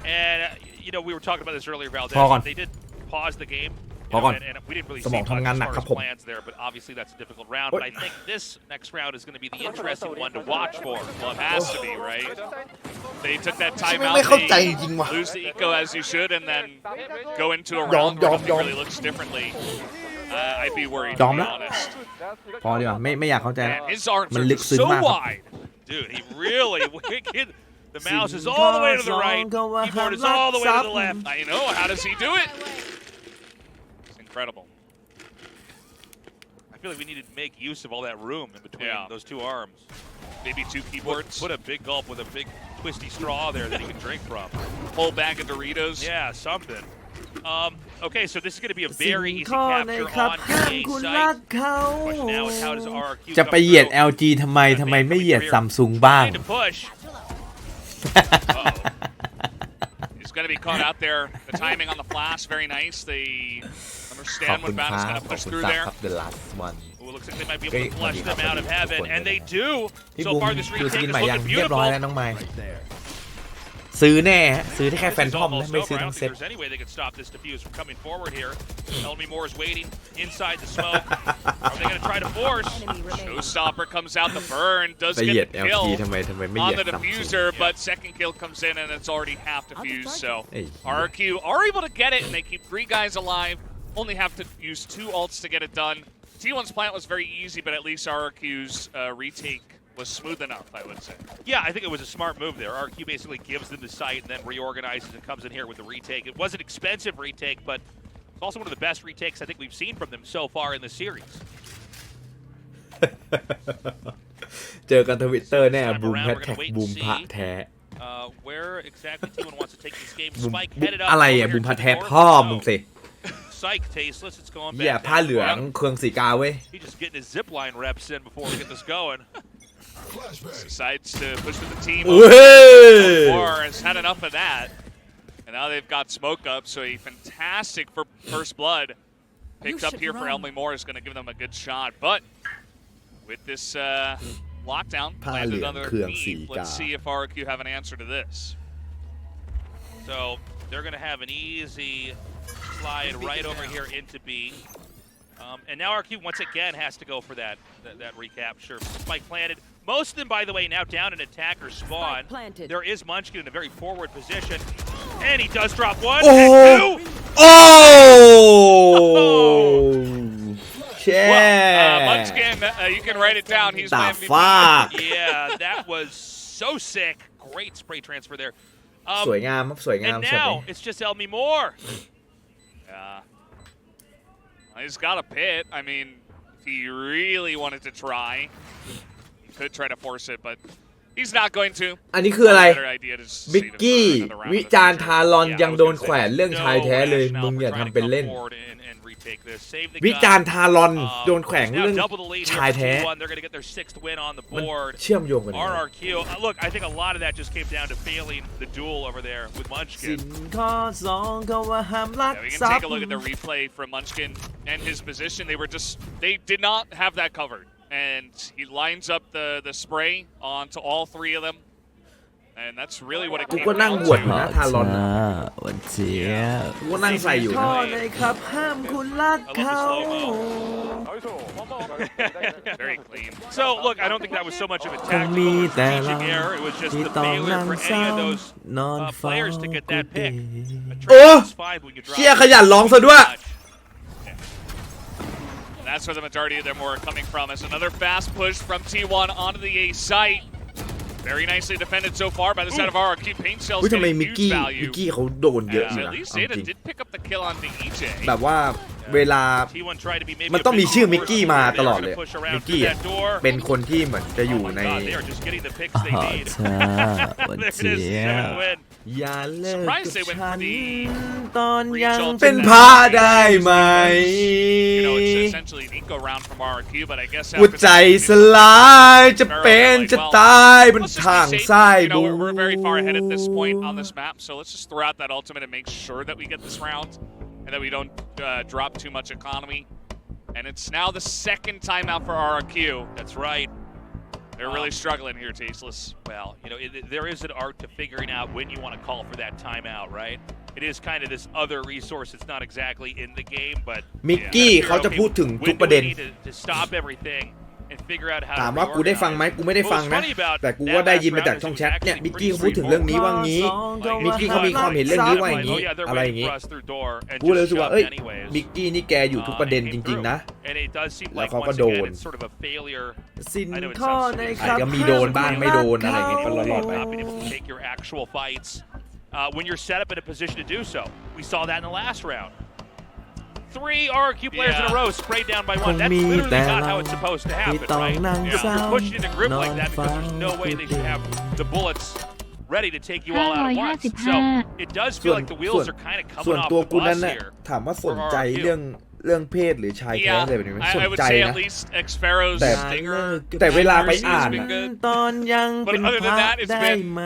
And, you know, we were talking about this earlier, Valdez. They did pause the game. You know, and we didn't really see much as far as plans there, but obviously that's a difficult round. But I think this next round is going to be the interesting one to watch for. Well, it has to be, right? They took that timeout. ไม่เข้าใจจริงว่ะ Lose the eco as you should, and then go into a round where something really looks differently. I'd be worried, to be honest. พอดีกว่าไม่อยากเข้าใจ And his arms มัน are ลึกซึ้ง so มากครับ wide. Dude, he really wicked. The mouse is all the way to the right. Keyboard is all the way to the left. I know. How does he do it? It's incredible. I feel like we need to make use of all that room in between those 2 arms. Maybe 2 keyboards. Put a big gulp with a big twisty straw there that he can drink from. Whole bag of Doritos. Yeah, something. Okay, so this is going to be a สิ่ very ง easy ข้อใน capture ครับ on ห้าม the คุณ A รัก site. เขา Question now is how does RRQ จะไปเหยียด LG ทำไมไม่เหยียดซัมซุงบ้าง Need to push. He's going to be caught out there. The timing on the flash, very nice. They ขอบ understand คุ what ณค Bat รั is บ going ข to อบ push คุณ through ซับ there. ครับ the last one Ooh, looks like they might be able to Great. flush them out of heaven, and they do. พี่ So บูม far, this ดูส retake กิน is ใหม่ยัง looking เรียบร้อย beautiful. แล้วน้องไม้ซื้อแน่ฮะซื้อได้แค่แฟน This is ทอมนะ almost ไม่ over. ซื้อ I ทั้ don't ง think เซ็ต there's any way they could stop this defuse from coming forward here. Elmi Moore is waiting inside the smoke. Are they going to try to force? Showstopper comes out. The burn does ไปเหยียด get the LG kill ทำไมไม่เห on ยียด the ซัมซุง diffuser, but second kill comes in and it's already half diffused. So Hey. RRQ are able to get it, and they keep 3 guys alive. Only have to use 2 ults to get it done. T1's plant was very easy, but at least RRQ's retake was smooth enough, I would say. Yeah, I think it was a smart move there. RRQ basically gives them the site and then reorganizes and comes in here with the retake. It was an expensive retake, but it's also one of the best retakes I think we've seen from them so far in the series. เจอกันทวิตเตอร์แน่บูมแฮชแท็กบูมพระแท้ Where exactly T1 wants to take this game? บูม Spike headed up อะไร over อ่ะ here บูม to พระ the แท้ north. พ่อมึงสิ Psych, tasteless. It's going เหี้ย back. ผ้าเหลืองเครื่องสีกาเว้ย He's just getting his zip line reps in before we get this going. Decides to push with the team. เว้ย Moore has had enough of that. And now they've got smoke up, so a fantastic for first blood picked up here for Elmi Moore is going to give them a good shot. But with this lockdown, landed under knee. Let's see if RRQ have an answer to this. So they're going to have an easy slide right over here into B. And now RRQ once again has to go for that recapture. Spike planted. Most of them, by the way, now down in attacker spawn. There is Munchkin in a very forward position. And he does drop 1 and 2. Oh! Shit! Well, Munchkin, you can write it down. He's the my MVP. fuck? Yeah, that was so sick. Great spray transfer there. สวยงามครับสวยงาม And ใช่ไหม now it's just Elmi Moore. Yeah. He's got a pit. I mean, if he really wanted to try, he could try to force it, but he's not going to. อันนี้คืออะไร Better idea to just บิก save it กี้ for another round วิ of จารณ์ the ทารอนยังโดนแขวนเรื่องชายแท้เลย No มึงอย่า rationale ทำ for เป็น trying to เล่น come forward and retake this. Save the วิ gun. จารณ์ทารอนโดนแขวง Now เรื่อง double the lead ชาย here แท้ for T1. They're going to get their 6th win on the มัน board. เชื่อมโยงกันยังไง RRQ. Look, I think a lot of that just came down to failing the duel over there with สิ Munchkin. นข้อสองก็ว่าห้ามลัก Yeah, we ทรั can พ take a look at the ย์ replay from Munchkin and his position. They did not have that covered. And he lines up the spray onto all 3 of them. And that's really what it กู came ก็นั่ง down บวช to. อยู่นะทารอนอะ วันเจียบ กูก็นั่งใส่อยู่ ข้ นะ อ ในครับห้ามคุณรักเขา Very clean. So, look, I don't think that was so much of a คงมี tactical or แต่เรา strategic error. It was just ที่ the ต้อง failure นั่ง for เศร้า any of those นอนเฝ้า players to get กู that เด pick. โอ้ It's fine when you drop เชี่ยขยันร้องซะด้วย That's where the majority of them were coming from. As another fast push from T1 onto the A site. Very nicely defended so far by the side of RRQ. Paint shells อุ้ยทำไม getting มิก huge กี้ value. เขาโดนเยอะอยู่ At นะ least เอา Zeta จริง did pick up the kill on the EJ. แบบว่าเวลา T1 tried to be maybe มันต้องมีชื่อมิกกี้มาตลอดเลย They're gonna push around มิกกี้ through อะ that door. เป็นคนที่เหมือนจะอยู่ Oh my ใน God, they are just getting the picks อ๋ they อ need. จ้าวัน There it เจี is, ย 7th บ win. อย่าเลิก Surprised กับ they went ฉั for น the ตอน reach ยัง ult เป็น in พระ that ได้ไหม You know, it's essentially an eco round from RRQ, but I guess หัว after ใจ that, สลายจะเป็นจะตายบน let's just ทาง be safe. ซ้าย You บู know, we're very far ahead at this point on this map, so let's just throw out that ultimate and make sure that we get this round and that we don't drop too much economy. And it's now the 2nd timeout for RRQ. That's right. They're really struggling here, Tasteless. Well, you know, there is an art to figuring out when you want to call for that timeout, right? It is kind of this other resource that's not exactly in the game, but มิกกี้เขาจะพูดถึงทุกประเด็น when do we need to stop everything and figure out how ถาม to ว่ากูได้ฟังไหม reorganize? กูไม่ได้ฟังนะ แต่กูว่าได้ยินมาจากช่องแชทเนี่ยมิกกี้เขาพูดถึงเรื่องนี้ว่างี้ มิกกี้เขามีความเห็นเรื่องนี้ว่าอย่างนี้ อะไรอย่างนี้ กูเลยรู้สึกว่าเอ้ยมิกกี้นี่แกอยู่ทุกประเด็นจริงๆนะ And it does seem แล้ว like เขาก็ once โด again น it's sort of a failure. สิน I know it ข้อ sounds ใน silly, ครับ but ก็มีโดนบ้างไม่โดนอะไรอย่างเงี้ยตลอดไป not being able to take your actual fights when you're set up in a position to do so. We saw that in the last round. 3 RRQ players in a row sprayed down by 1. That's literally not how it's supposed to happen, right? If you're pushing in a group like that because there's no way they should have the bullets ready to take you all out at once. So it does feel like the wheels are kind of ส่วน coming off ตัว the กูนั้น bus น่ะ here. ถามว่าสนใจเรื่องเพศหรือชายแท้อะไรแบบนี้ไหมสน I would ใจ say นะ at least Xfero's แต่เวลาไป Stinger อ่าน seems น่ะ been good. ตอนยังเป็น But other พ than ระ that, it's ได้ been ไหม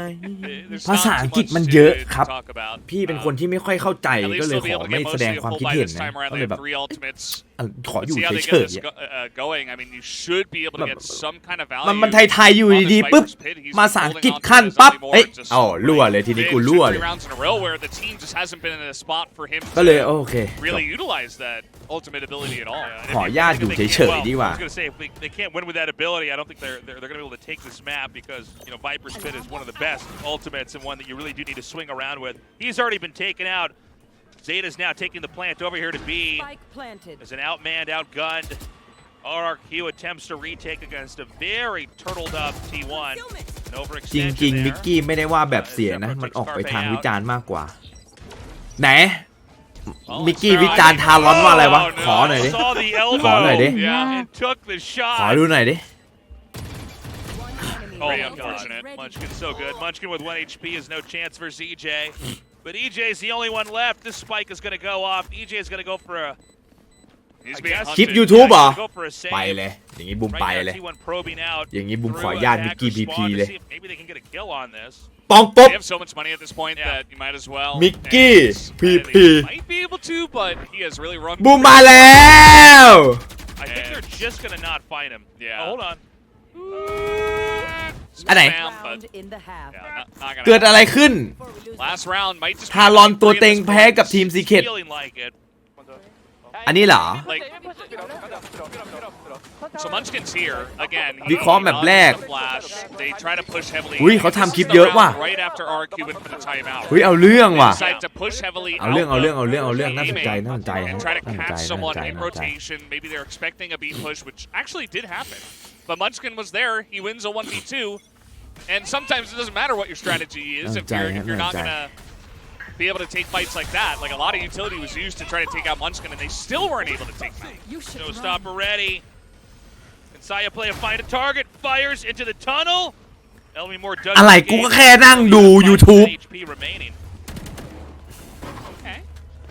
There's ภาษา not อั too งกฤษ much มัน to เยอะครับ talk about. พี่เป็นคนที่ไม่ค่อยเข้าใจ At ก็ least เลย they'll ข be อ able to ไม่ get แสดง mostly a ความ full คิด buy เห็น this นะ time around. ก็ They เลย have แบบ 3 ultimates. ขออยู่ See how they เฉ get ย this ๆ going. I mean, you should be able to get some kind of มัน value. ไทยๆอยู่ดีๆปุ๊บมาภาษาอังกฤษขั้นปั๊บเอ้ยอ๋อรั่วเลยทีนี้กูรั่วเลย rounds in a row where the team just hasn't been in a spot for him ก็เลย to โอเค really utilize that ultimate ability at all. ขอญาติอยู่เฉยๆดีกว่า I was going to say, if they can't win with that ability, I don't think they're going to be able to take this map because, you know, Viper's Pit is one of the best ultimates and one that you really do need to swing around with. He's already been taken out. Zeta's now taking the plant over here to B. As an outmanned, outgunned. RRQ attempts to retake against a very turtled up T1. An จริง overextension ๆมิก there. กี้ไม่ได้ว่าแบบเสียนะ มันออกไปทางวิจารณ์มากกว่า ไหน มิกกี้วิจารณ์ทารอนว่าอะไรวะ ขอหน่อยดิ Saw the ขอหน่อย elbow ดิ and took the ขอ shot. ดูหน่อยดิ Oh, Very God. unfortunate. Munchkin's so good. Munchkin with 1 HP is no chance versus EJ. But EJ's the only one left. This spike is going to go off. EJ is going to go for a... He's I being guess- คลิป hunted. YouTube เหรอ Go for a save. ไปเลย อย่างนี้บุมไป Right เล now, ย T1 probing out อย่างนี้บุม through ขอญาติมิก attacker กี้พี spawn พี to เลย see if maybe they can get a kill on this. ปองปุ๊บ They have so much money at this point Yeah. that you might as well. Mickey, And PP. they might be able to, but he has really run. บูมมาแล้ว I think they're just going to not find him. Yeah. Oh, hold on. อันไหน Spam, but yeah, not gonna เกิดอะไรขึ้น happen. Last round might just ทารอนตัวเต็งแพ้กับทีมซีเคท Feeling like it. อันนี้เหรอ like. So Munchkin's here again. วิเคราะห์แบบแรก Flash. They try to push heavily. อุ้ยเขาทำคลิปเยอะว่ะ Right after RRQ went for the timeout. เฮ้ยเอาเรื่องว่ะ Decide to push heavily เอาเรื่อง out เอาเรื่อง the เอาเรื่องเอาเรื่องน่าสนใจ gaming น่าสนใจฮะ and try to น่าสนใจ catch น่าสน someone ใจ in น่าสนใจ rotation. Maybe they're expecting a B push, which actually did happen. But Munchkin was there. He wins a 1v2. And sometimes it doesn't matter what your strategy is if you're not going to be able to take fights like that. Like a lot of utility was used to try to take out Munchkin, and they still weren't able to take him out. Showstopper ready. Saya play a find a target, fires into the tunnel. Elmi Moore does อะไรกูก็แค่นั่งดู YouTube HP remaining. Okay.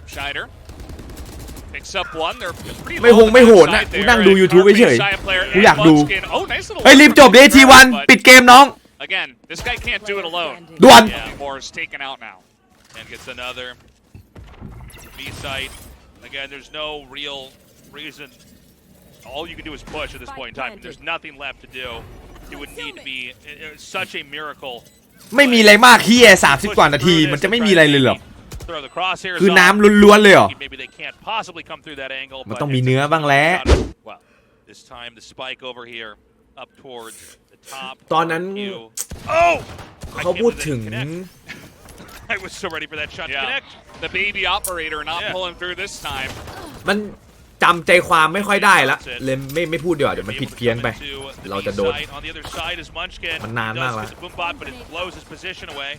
Scheider picks up one. They're pretty ไม่ low ห on ง the ไม่โหน backside นะกู there, นั่งดู and YouTube Carpe เฉย Saya player กูอยาก and ดู Munchkin. Oh, nice little เฮ้ยรีบจบดิ T1 ปิดเกมน้อง Again, this guy can't do it alone. ด่วน Yeah, Moore is taken out now. And gets another B site. Again, there's no real reason. All you can do is push at this point in time. There's nothing left to do. It would need to be such a miracle. ไม่มีอะไรมากเฮีย30 กว่านาที มันจะไม่มีอะไรเลยเหรอ Throw the crosshairs คือ off. น้ำล้วนๆเลยเหรอ Maybe they can't possibly come through that angle. มัน but ต้องมี it's เนื้อบ้างแล้ว well, this time the spike over here up towards the top. ตอนนั้น Oh! เขาพูดถึง I was so ready for that shot to Yeah. connect. The baby operator not Yeah. pulling through this time. มันจำใจความไม่ค่อยได้ละเลยไม่พูดเดี๋ยวมันผิดเพี้ยนไป เราจะโดน On the other side is Munchkin. มันนานมากแล้ว Does get the boombot, but it blows his position away.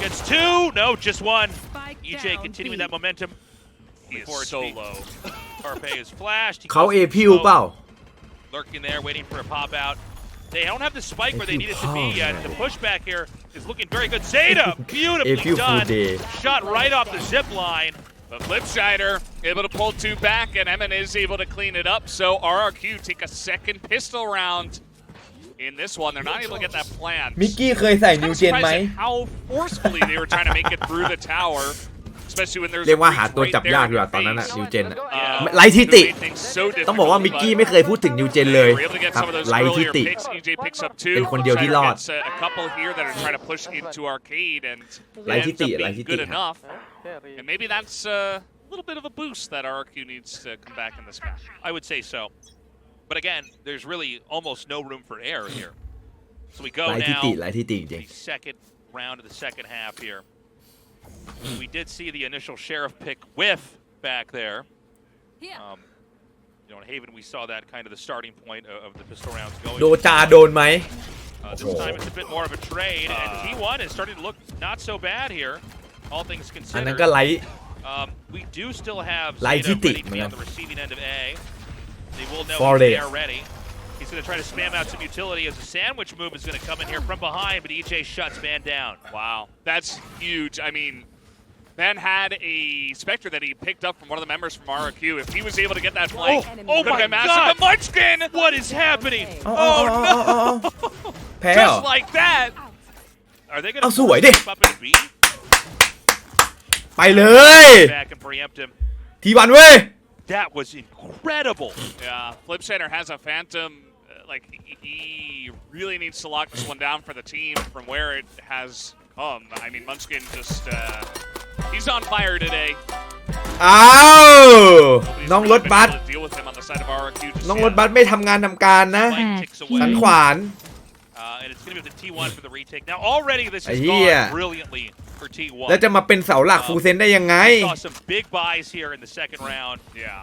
Gets two. No, just one. EJ continuing that momentum. He is Before it's so beat. low. Carpe is flashed. He เขา goes เอ for the พิว smoke. เปล่า Lurking there, waiting for a pop out. They don't have the spike where they need it to be yet. The pushback here is looking very good. Zeta, beautifully If you done. full day. Shot right off the zip line. But Flip Scheider able to pull two back, and Emin is able to clean it up. So RRQ take a second pistol round in this one. They're not able to get that plan. มิกกี้เคยใส่นิวเจนไหม How forcefully they were trying to make it through the tower, especially when there's เรียกว่า a หา breach ตัว right จับ there ยาก in อยู่ your อะตอนนั้นอะ face. นิวเจนอะ Uh, ไร้ทิติ who made things so difficult, ต้องบอกว่ามิกกี้ but ไม่เคยพูดถึงนิวเจนเลย they were able to get ครับ some of those ไร้ทิ earlier ติ picks. EJ picks up two. เป็นคนเดียวที่รอด Scheider gets a couple here that are trying to push into arcade, and ไร้ทิ ends ติ up ไร้ being ทิติ good ครับ enough. And maybe that's a little bit of a boost that RRQ needs to come back in this match. I would say so. But again, there's really almost no room for error here. So we go ไร้ทิ now ติไร้ทิติจริง the second round of the second half here. We did see the initial sheriff pick whiff back there. You know, in Haven, we saw that kind of the starting point of the pistol rounds going. โดจาโดนไหม This time it's a bit more of a trade, and T1 is starting to look not so bad here, all things อันนั้น considered. ก็ไร้ We do still have Light Zeta City, ready to be man. on the receiving end of A. They will know For they it. are ready. He's going to try to spam out some utility as a sandwich move is going to come in here from behind, but EJ shuts Van down. Wow, that's huge. I mean, Van had a Spectre that he picked up from one of the members from RRQ. If he was able to get that flank, oh my God! The Munchkin! What is happening? Oh no! แพ้เหรอ Just like that! Are they going เอา to สวยดิ up in B? ไปเลย Back and preempt him. ทีวันเว้ย That was incredible. Yeah, Flipsider has a Phantom. Like, he really needs to lock this one down for the team from where it has come. I mean, Munchkin just, he's on fire today. อ้าวน้อง Nobody's รถ really บัส been able to deal with him on the side of RRQ just น้อง yet. รถบัสไม่ทำงานทำการนะ Spike ticks away. สันขวาน And it's going to be the T1 for the retake. Now, already this has Yeah. gone brilliantly for T1. แล้วจะมาเป็นเสาหลักฟูลเซนได้ยังไง Saw some big buys here in the second round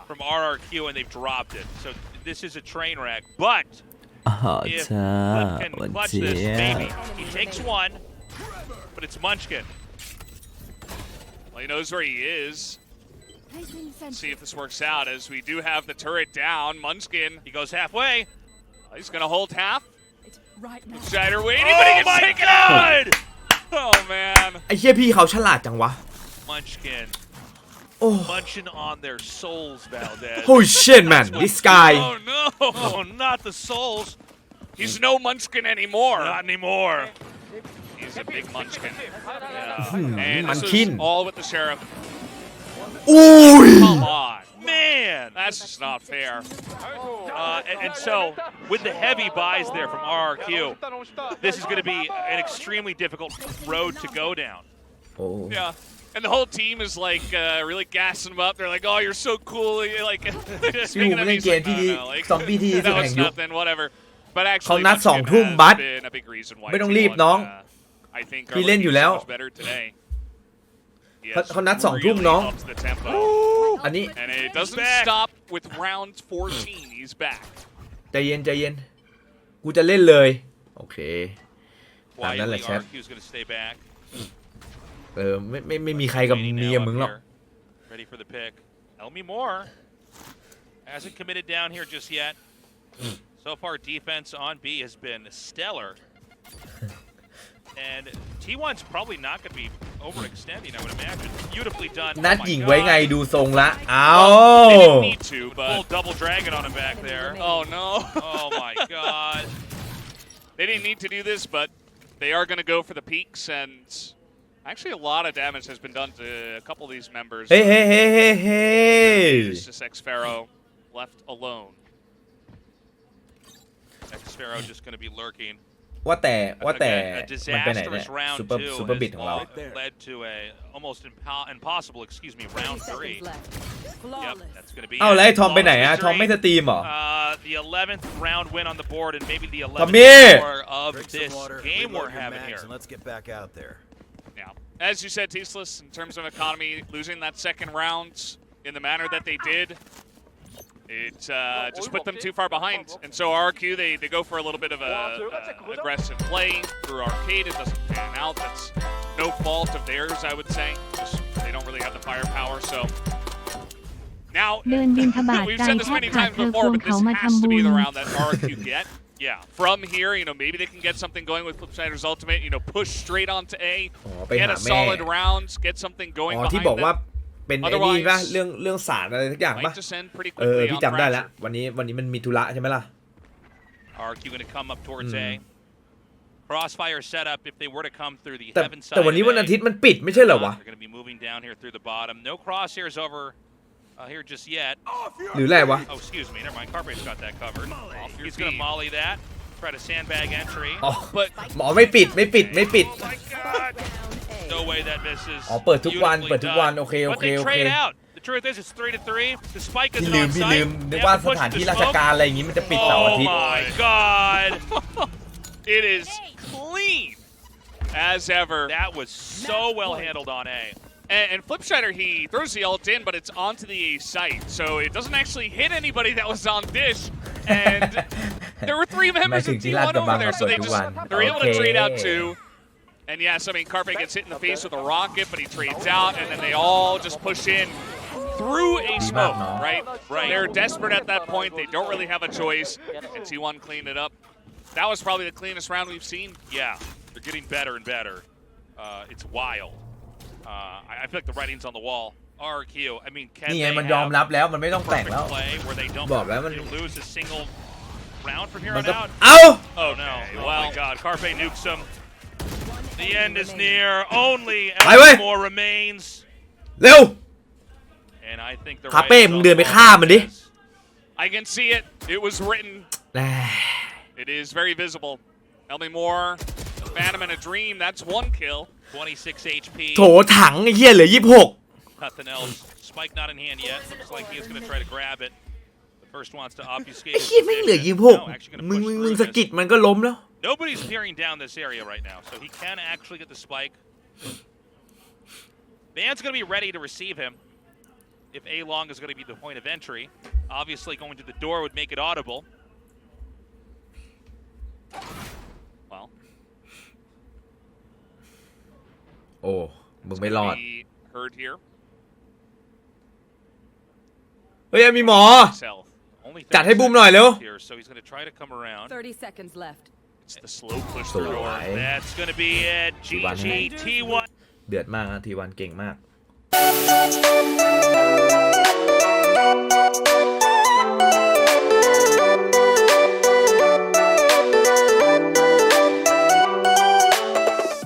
from RRQ, and they've dropped it. So this is a train wreck. But อ๋อ if จ้า Flip can วัน clutch เจี๊ this, ยบ maybe he takes one, but it's Munchkin. Well, he knows where he is. Let's see if this works out as we do have the turret down. Munchkin, He goes halfway. he's going to hold half. Right now. Shider waiting, but he Oh gets my taken God! out! Oh, man. ไอ้เหี้ยพี่เขาฉลาดจังวะ Munchkin โอ้ munching on their souls, Valdez. holy shit man this guy Oh no, not the souls. He's no Munchkin anymore. Not anymore. He's a big Munchkin. Yeah. And this Munchkin is all with the Sheriff. อุ้ย Come on. Man! That's just not fair. And so, with the heavy buys there from RRQ, this is going to be an extremely difficult road to go down. โอ้ Yeah. And the whole team is like really gassing him up. They're like, "Oh, you're so cool." You're like, พี่ speaking ผม of เล่น he's เกม like, ที่ "No, no, like, ซอมบี้ที่สุด no, แห่ง it's ยุค nothing, whatever." But เขา actually, นัด Munchkin 2 ทุ่ม has บัส been a big reason why ไม่ต้อง T1, รีบน้อง I think พี่เล่นอยู่แล้ว so much better today. He เขานัด 2 really ทุ่มน้อง ups the tempo. อันนี้ And it doesn't back. stop with round 14. He's back. ใจเย็นใจเย็นกูจะเล่นเลยโอเคตามนั้นแหละ Quietly, แชท RRQ is going to stay back. ไม่มีใครกับ Waiting เมี now ย up มึงหรอก here. Ready for the pick. Elmi Moore hasn't committed down here just yet. So far, defense on B has been stellar. And T1's probably not going to be overextending, I would imagine. Beautifully done. นัด Oh my หญิงไว้ไง God. ดูทรงละเอ้า They didn't need to, Full but double dragon on him back there. oh no. Oh my God. They didn't need to do this, but they are going to go for the peaks, and actually a lot of damage has been done to a couple of these members. เฮ้ยเฮ้ยเฮ้ยเฮ้ยเฮ้ย It's just X-Pharaoh left alone. X-Pharaoh just going to be lurking. ว่าแต่ A มันไปไหนเนี่ย disastrous round ซูเปอร์ two ซูเปอร์บิท has ของเรา led to a almost impossible, round 3. Seconds left. Yep, Flawless. that's going to be เอ้าแล้วไอ้ทอมไปไหนอะ Flawless ทอมไม่ส victory. ตรีมเหรอ The 11th round win on the board and maybe the 11th Tommy! hour of Drink some this water, game reload we're your having mags, here. and let's get back out there. Yeah. As you said, Tasteless, in terms of economy, losing that second round in the manner that they did, it just put them too far behind. And so RRQ, they go for a little bit of a aggressive play through arcade. It doesn't pan out. That's no fault of theirs, I would say. Just they don't really have the firepower. So now เดินบิณฑบาต we've ไกล said this แทบ many ขาด times เธอ before, ควง but เขา this มา has ทำ to บุ be ญ the round that RRQ get. Yeah, from here, maybe they can get something going with Flipsider's ultimate. Push straight onto A, อ๋อไป get หา a แม่ solid rounds, get something อ๋ going อที่ behind บอกว่า them. เป็นไอ้นี่ป่ะเรื่องสารอะไรทุกอย่างป่ะ Might descend pretty เออ quickly พี่ on จำได้แล้ว Fracture. วันนี้มันมีธุระใช่ไหมล่ะ RRQ going to come up towards A. Crossfire setup if they were to come through the แต่ heaven side แต่วันนี้ of วัน A. อาทิตย์มันปิดไม่ใช่เหรอวะ They're going to be moving down here through the bottom. No crosshairs over here just yet. หรืออะไรวะ Oh, excuse me. Never mind. Carpe's got that covered. He's going to molly that. Try to sandbag entry. อ๋อ But หมอไม่ปิด Oh my God. Down A. No way that misses. อ๋อเปิดทุกวัน Beautifully เปิดทุกวัน done. โอเคโอ But เค they โอเค trade out. The truth is, it's 3-3. The spike พี่ isn't ลืม on พี่ site. ลืมนึ They กว่า have to ส push ถาน the ที่ราช smoke. การอะไรอย่างงี้มันจะปิดเสาร์อา Oh ทิตย์ my God. it is clean as ever. That was so well handled on A. And Flipsider, he throws the ult in, but it's onto the A site. So it doesn't actually hit anybody that was on Dish. And there were 3 members of T1 over there, so they're able to trade out 2. And yes, I mean, Carpe gets hit in the face with a rocket, but he trades out, and then they all just push in through a smoke, no. right? They're desperate at that point. They don't really have a choice. And T1 cleaned it up. That was probably the cleanest round we've seen. Yeah, they're getting better and better. It's wild. I feel like the writing's on the wall. RRQ, I mean, can นี่ไง they มันยอม have รับแล้วมันไม่ต้องแต่ง perfect แล้ว play where they don't บอกแล้วมัน lose a single round from here มัน on ก็ out? เอ้า Oh no! Oh well. my God! Carpe nukes him. The end is near. Only more remains. เร็ว And I think the คาเป้มึงเดินไปฆ่ามันดิ I can see it. It was written. It is very visible. Elmi Moore, a Phantom and a Dream. That's one kill. 26 HP. โถถังไอ้เหี้ยเหลือ26 Nothing else. Spike not in hand yet. Looks like he is going to try to grab it. The first wants to obfuscate. ไอ้เหี้ยแม่งเหลือ No, actually 26 gonna มึ push ง through สะ this. กิดมันก็ล้มแล้ว Nobody's peering down this area right now, so he can actually get the spike. Van's going to be ready to receive him if A-Long is going to be the point of entry. Obviously, going to the door would make it audible. Well. โอ้มึงไม่รอด Be heard here. เฮ้ยมีหมอ Self. Only จัดให้บูมหน่อยเร็ว here, so he's going to try to come around. 30 seconds left. It's the slow push ส through. วย That's going to be it. T1 GG T1. เดือดมากนะทีวันเก่งมาก